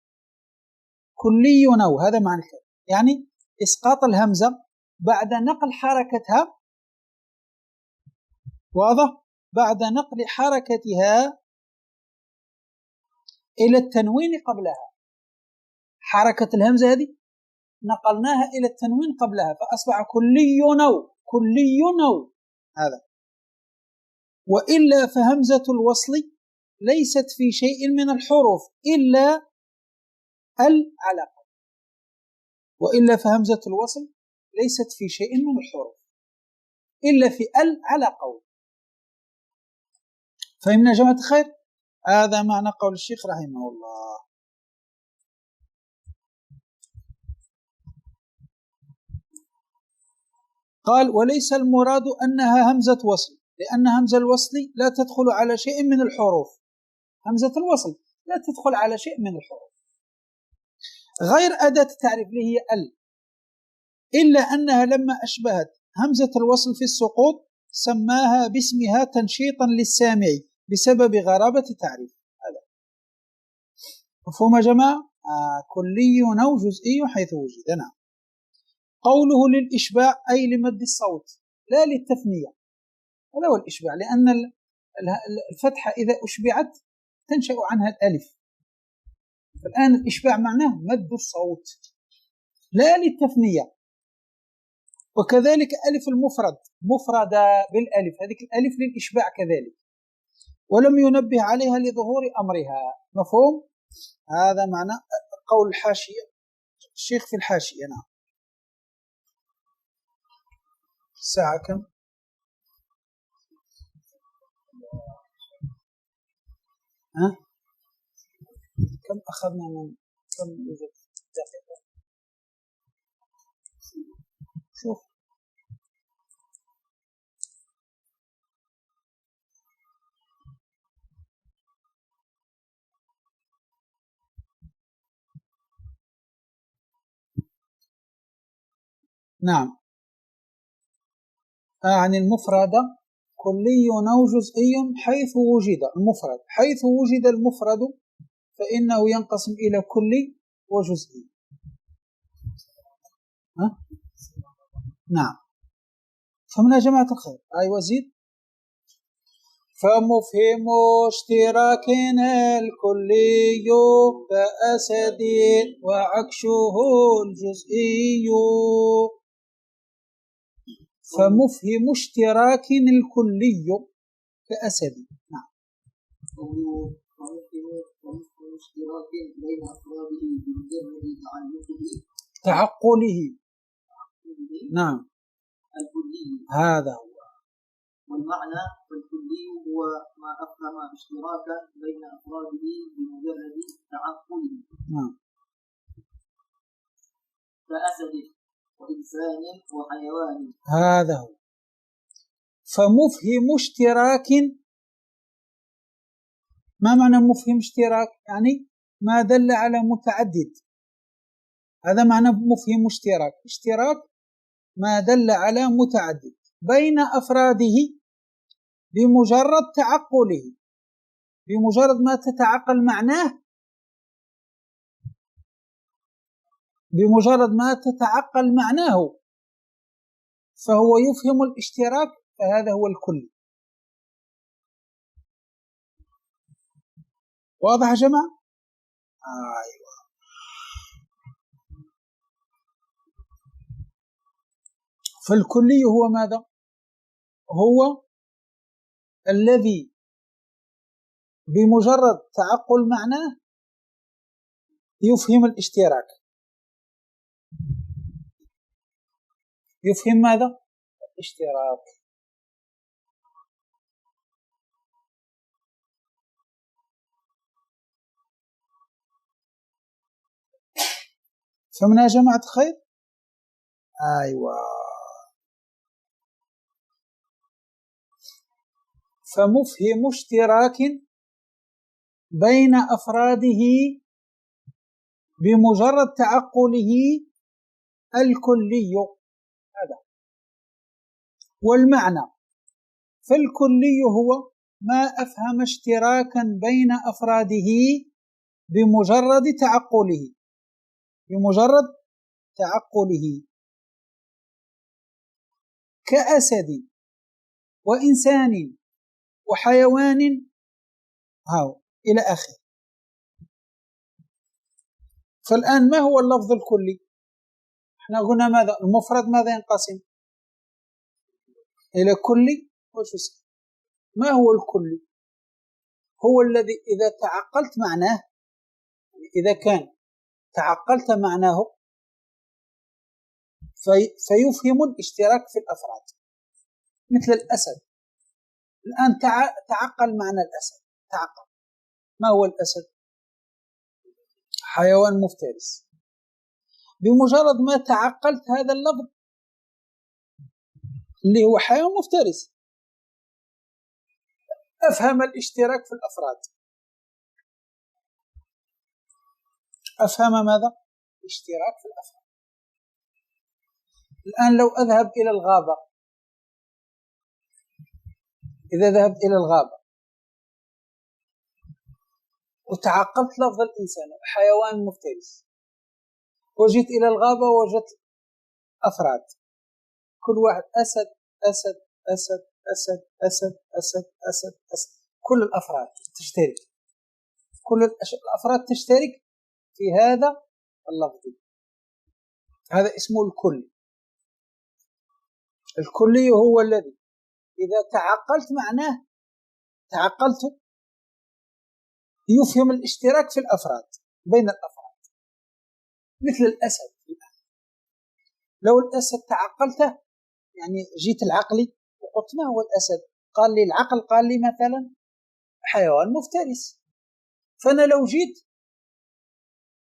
Speaker 1: كلي نو، هذا معنى الكلام، يعني إسقاط الهمزة بعد نقل حركتها، واضح؟ بعد نقل حركتها إلى التنوين قبلها. حركة الهمزة هذه نقلناها إلى التنوين قبلها فأصبح كلي نو، كلي نو هذا. وإلا فهمزة الوصل ليست في شيء من الحروف إلا العلاقة. وإلا فهمزة الوصل ليست في شيء من الحروف إلا في على قول. فهمنا يا جماعة الخير؟ هذا معنى قول الشيخ رحمه الله. قال وليس المراد أنها همزة وصل، لأن همزة الوصل لا تدخل على شيء من الحروف. همزة الوصل لا تدخل على شيء من الحروف غير أداة التعريف اللي هي ال، إلا أنها لما أشبهت همزة الوصل في السقوط سماها باسمها تنشيطا للسامع بسبب غرابة التعريف. هذا مفهوم يا جماعة؟ كلي أو جزئي حيث وجد. نعم. قوله للإشباع أي لمد الصوت لا للتثنية، هذا هو الإشباع، لأن الفتحة إذا أشبعت تنشأ عنها الألف، فالآن الإشباع معناه مد الصوت لا للتثنية. وكذلك ألف المفرد مفردة بالألف، هذه الألف للإشباع كذلك، ولم ينبه عليها لظهور أمرها. مفهوم؟ هذا معنى قول الحاشية الشيخ في الحاشية. نعم. الساعة كم؟ كم أخذنا من كم دقيقة؟ شوف. نعم. عن المفردة كلي أو جزئي حيث وجد المفرد، حيث وجد المفرد فإنه ينقسم إلى كلي وجزئي. نعم. فمن جماعة الخير. أيوة زيد. فمفهم اشتراك الكلي كأسد وعكشه الجزئي. فمفهم اشتراك الكلي كأسد. نعم.
Speaker 2: ومفهم اشتراك بين أفراده بمجرد
Speaker 1: تعقله. نعم.
Speaker 2: الكلي
Speaker 1: هذا هو.
Speaker 2: والمعنى فالكلي هو ما أفهم اشتراكا بين أفراده بمجرد تعقله.
Speaker 1: نعم.
Speaker 2: كأسد وإنسان وحيوان.
Speaker 1: هذا هو. فمفهم اشتراك، ما معنى مفهم اشتراك؟ يعني ما دل على متعدد، هذا معنى مفهم اشتراك. اشتراك ما دل على متعدد بين أفراده بمجرد تعقله، بمجرد ما تتعقل معناه، بمجرد ما تتعقل معناه فهو يفهم الاشتراك، فهذا هو الكل. واضح يا جماعة؟ أيوة. فالكلي هو ماذا؟ هو الذي بمجرد تعقل معناه يفهم الاشتراك. يفهم ماذا؟ الاشتراك. فمن يا جماعة خير؟ أيوة. فمفهم اشتراك بين أفراده بمجرد تعقله الكلي. هذا. والمعنى فالكلي هو ما أفهم اشتراكا بين أفراده بمجرد تعقله، بمجرد تعقله كأسد وإنسان وحيوان هاو إلى آخر. فالآن ما هو اللفظ الكلي؟ احنا قلنا ماذا؟ المفرد ماذا ينقسم؟ إلى كلي وجزئي. ما هو الكلي؟ هو الذي إذا تعقلت معناه، إذا كان تعقلت معناه فيفهم الاشتراك في الأفراد. مثل الأسد، الآن تعقل معنى الأسد، تعقل ما هو الأسد؟ حيوان مفترس. بمجرد ما تعقلت هذا اللفظ اللي هو حيوان مفترس، أفهم الاشتراك في الأفراد. أفهم ماذا؟ اشتراك في الأفراد. الآن لو أذهب إلى الغابة، إذا ذهبت إلى الغابة وتعقلت لفظ الإنسان حيوان مفترس، وجيت إلى الغابة ووجدت أفراد، كل واحد أسد أسد أسد أسد أسد أسد أسد أسد، كل الأفراد تشترك، كل الأفراد تشترك في هذا اللفظ. هذا اسمه الكل. الكلي هو الذي إذا تعقلت معناه، تعقلت يفهم الاشتراك في الأفراد بين الأفراد، مثل الأسد. لو الأسد تعقلته، يعني جيت العقلي وقلت ما هو الأسد؟ قال لي العقل، قال لي مثلا حيوان مفترس. فأنا لو جيت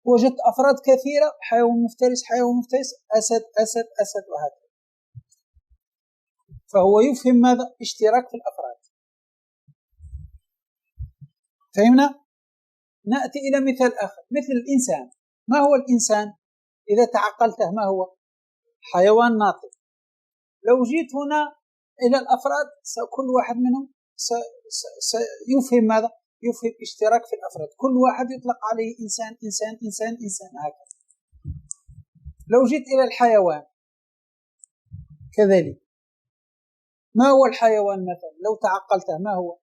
Speaker 1: وجدت أفراد كثيرة، حيوان مفترس حيوان مفترس، أسد أسد أسد، وهكذا. فهو يفهم ماذا؟ اشتراك في الأفراد. فهمنا؟ نأتي إلى مثال آخر، مثل الإنسان. ما هو الإنسان؟ إذا تعقلته ما هو؟ حيوان ناطق. لو جيت هنا إلى الأفراد، كل واحد منهم سيفهم ماذا؟ يفهم اشتراك في الأفراد، كل واحد يطلق عليه إنسان إنسان إنسان إنسان، هكذا. لو جيت إلى الحيوان كذلك. ما هو الحيوان مثلا؟ لو تعقلته ما هو؟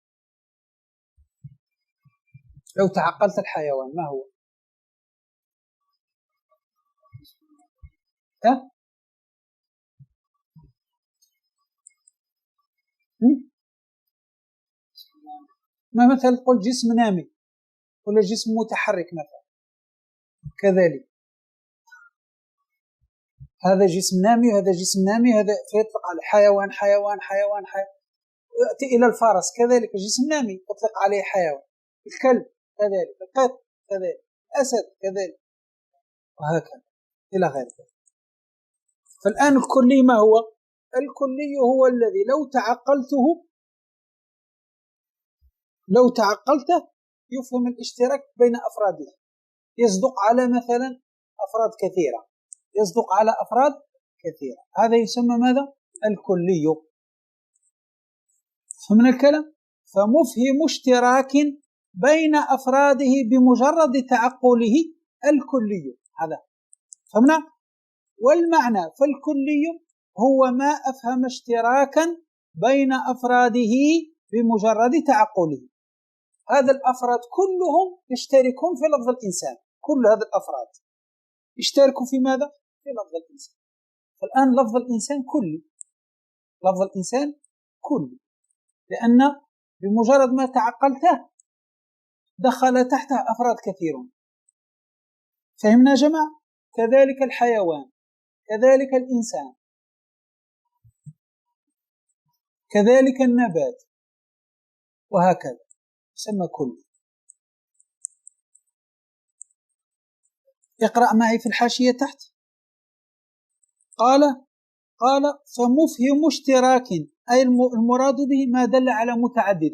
Speaker 1: لو تعقلت الحيوان ما هو؟ ها؟ ما مثلا قل جسم نامي ولا جسم متحرك مثلا، كذلك هذا جسم نامي وهذا جسم نامي، هذا فيطلق على حيوان حيوان حيوان حيوان. ويأتي إلى الفرس كذلك جسم نامي يطلق عليه حيوان، الكلب كذلك، القط كذلك، الأسد كذلك، وهكذا إلى غير ذلك. فالآن الكلي ما هو؟ الكلي هو الذي لو تعقلته يفهم الاشتراك بين أفراده، يصدق على مثلا أفراد كثيرة، يصدق على أفراد كثيرة، هذا يسمى ماذا؟ الكلي. فمن الكلام فمفهم اشتراك بين أفراده بمجرد تعقله الكلي، هذا فهمنا؟ والمعنى فالكلي هو ما أفهم اشتراكا بين أفراده بمجرد تعقله. هذا الأفراد كلهم يشتركون في لفظ الإنسان، كل هذا الأفراد يشتركوا في ماذا؟ في لفظ الإنسان. فالآن لفظ الإنسان كلي، لفظ الإنسان كلي، لأن بمجرد ما تعقلته دخل تحته أفراد كثيرون. فهمنا يا جماعة؟ كذلك الحيوان، كذلك الإنسان، كذلك النبات، وهكذا يسمى كل. اقرأ معي في الحاشية تحت. قال فمفهم اشتراك، أي المراد به ما دل على متعدد.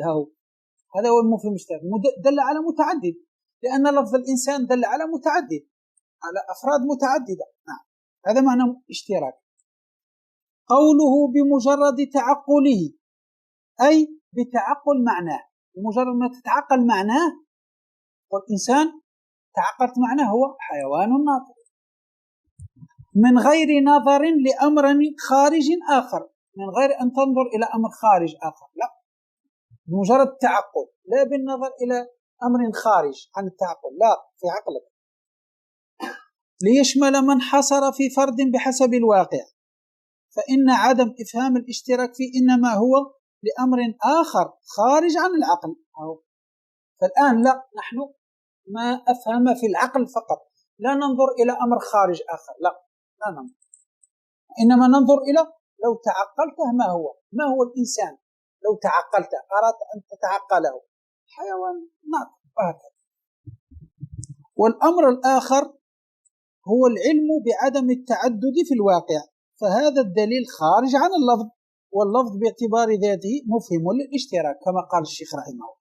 Speaker 1: هذا هو المفهم اشتراك، دل على متعدد، لأن لفظ الإنسان دل على متعدد، على أفراد متعددة. نعم، هذا معنى اشتراك. قوله بمجرد تعقله، أي بتعقل معناه، بمجرد ما تتعقل معناه. والإنسان تعقلت معناه هو حيوان ناطق، من غير نظر لأمر خارج آخر، من غير أن تنظر إلى أمر خارج آخر، لا، بمجرد التعقل، لا بالنظر إلى أمر خارج عن التعقل، لا، في عقلك. ليشمل من حصر في فرد بحسب الواقع، فإن عدم إفهام الاشتراك فيه إنما هو لأمر آخر خارج عن العقل. فالآن لا، نحن ما أفهم في العقل فقط، لا ننظر إلى أمر خارج آخر، لا ننظر، إنما ننظر إلى لو تعقلته ما هو الإنسان. لو تعقلته، أردت أن تتعقله، حيوان ناطق، وهكذا. والأمر الآخر هو العلم بعدم التعدد في الواقع، فهذا الدليل خارج عن اللفظ، واللفظ باعتبار ذاته مفهم للاشتراك كما قال الشيخ رحمه الله.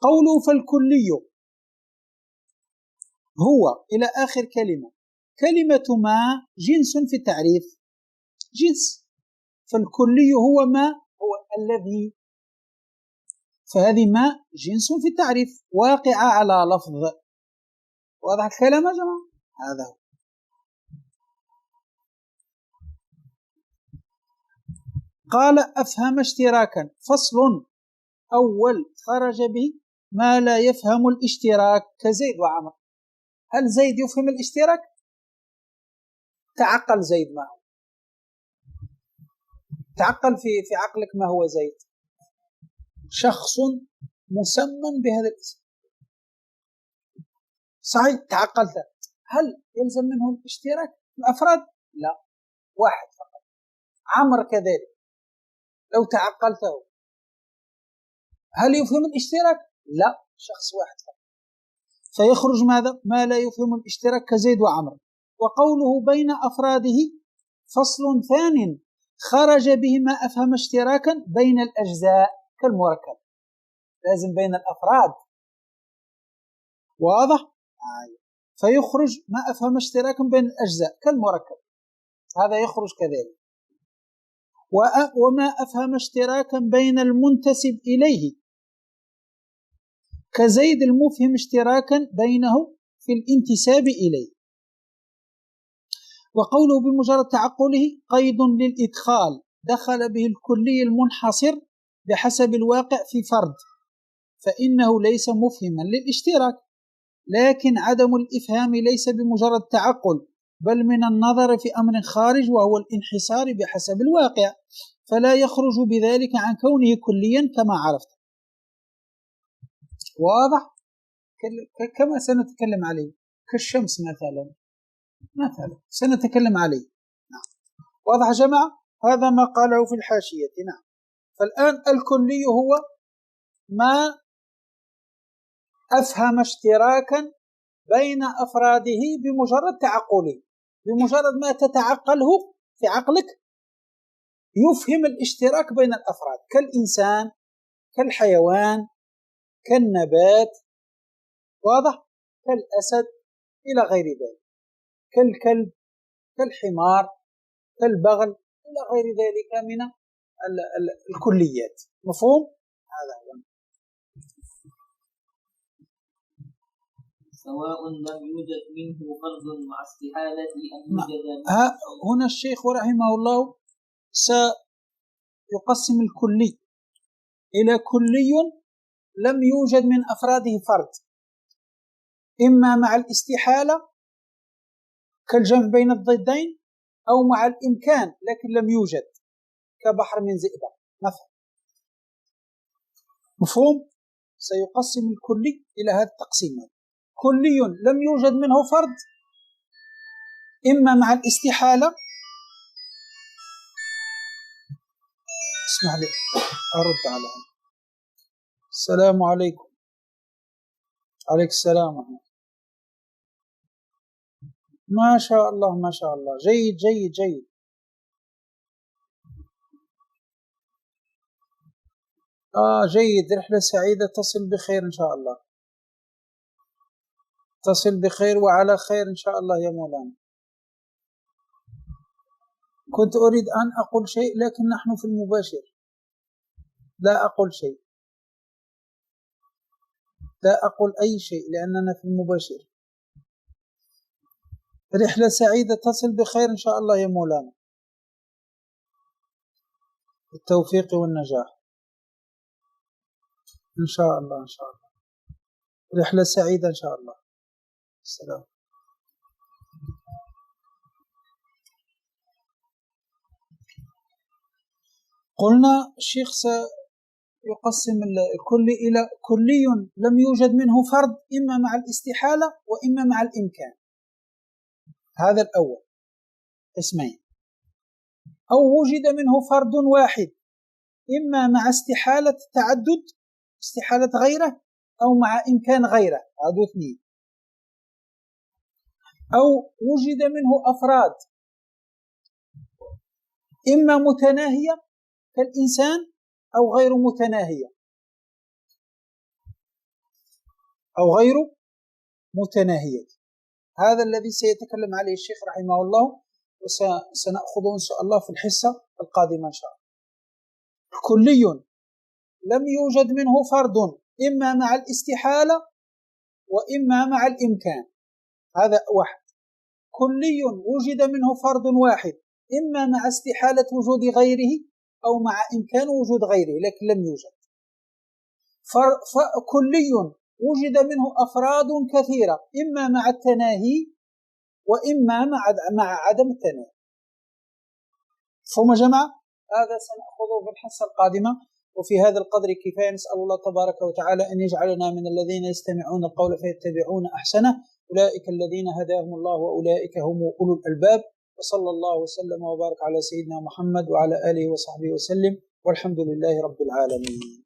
Speaker 1: قوله فالكلي هو إلى آخر كلمة. كلمة ما جنس في التعريف، جنس، فالكلي هو ما هو الذي، فهذه ما جنس في التعريف واقعة على لفظ. واضح الكلام يا جماعة؟ هذا هو. قال أفهم اشتراكا، فصل أول خرج به ما لا يفهم الاشتراك كزيد وعمر. هل زيد يفهم الاشتراك؟ تعقل زيد ما هو، تعقل في عقلك ما هو زيد. شخص مسمى بهذا الاسم، صحيح تعقلت. هل يلزم منه الاشتراك الأفراد؟ لا، واحد فقط. عمر كذلك لو تعقلته هل يفهم الاشتراك؟ لا، شخص واحد فقط. فيخرج ماذا؟ ما لا يفهم الاشتراك كزيد وعمر. وقوله بين أفراده فصل ثان خرج به ما أفهم اشتراكا بين الأجزاء كالمركب. لازم بين الأفراد، واضح؟ فيخرج ما أفهم اشتراكا بين الأجزاء كالمركب، هذا يخرج كذلك. وما أفهم اشتراكا بين المنتسب إليه كزيد المفهم اشتراكا بينه في الانتساب إليه. وقوله بمجرد تعقله قيد للإدخال، دخل به الكلي المنحصر بحسب الواقع في فرد، فإنه ليس مفهما للاشتراك. لكن عدم الإفهام ليس بمجرد تعقل، بل من النظر في أمر خارج وهو الانحصار بحسب الواقع، فلا يخرج بذلك عن كونه كليا كما عرفت. واضح؟ كما سنتكلم عليه كالشمس مثلا سنتكلم عليه. نعم. واضح يا جماعة؟ هذا ما قاله في الحاشية. نعم. فالآن الكلي هو ما أفهم اشتراكا بين أفراده بمجرد تعقله، بمجرد ما تتعقله في عقلك يفهم الاشتراك بين الأفراد، كالإنسان، كالحيوان، كالنبات، واضح؟ كالأسد إلى غير ذلك، كالكلب، كالحمار، كالبغل إلى غير ذلك من الكليات. مفهوم؟ هذا هو.
Speaker 2: سواء لم يوجد منه فرد مع استحالة أن يوجد.
Speaker 1: هنا الشيخ رحمه الله سيقسم الكلي إلى كلي لم يوجد من أفراده فرد، إما مع الاستحالة كالجمع بين الضدين، أو مع الإمكان لكن لم يوجد كبحر من زئبق مثلا. مفهوم؟ سيقسم الكلي إلى هذا التقسيم: كلي لم يوجد منه فرد إما مع الاستحالة، اسمح لي أرد على هذا. السلام عليكم. عليك السلام ورحمة الله. ما شاء الله ما شاء الله، جيد جيد جيد. جيد، رحلة سعيدة، تصل بخير إن شاء الله، تصل بخير وعلى خير إن شاء الله يا مولانا. كنت أريد أن أقول شيء لكن نحن في المباشر، لا أقول شيء، لا أقول أي شيء لأننا في المباشر. رحلة سعيدة، تصل بخير إن شاء الله يا مولانا، التوفيق والنجاح إن شاء الله إن شاء الله. رحلة سعيدة إن شاء الله. السلام. قلنا الشيخ سيقسم الكل إلى كلي لم يوجد منه فرد إما مع الاستحالة وإما مع الإمكان، هذا الأول اسمين، أو وجد منه فرد واحد إما مع استحالة التعدد، استحالة غيره، أو مع إمكان غيره، هذو اثنين. أو وجد منه أفراد إما متناهية كالإنسان أو غير متناهية أو غير متناهية. هذا الذي سيتكلم عليه الشيخ رحمه الله، وسنأخذه إن شاء الله في الحصة القادمة إن شاء الله. كلي لم يوجد منه فرد إما مع الاستحالة وإما مع الإمكان، هذا واحد. كلي وجد منه فرد واحد إما مع استحالة وجود غيره أو مع إمكان وجود غيره لكن لم يوجد. كلي وجد منه أفراد كثيرة إما مع التناهي وإما مع عدم التناهي. فهم جماعة، هذا سنأخذه في الحصة القادمة. وفي هذا القدر كفاية. نسأل الله تبارك وتعالى أن يجعلنا من الذين يستمعون القول فيتبعون أحسنه، أولئك الذين هداهم الله وأولئك هم أولو الألباب. وصلى الله وسلم وبارك على سيدنا محمد وعلى آله وصحبه وسلم، والحمد لله رب العالمين.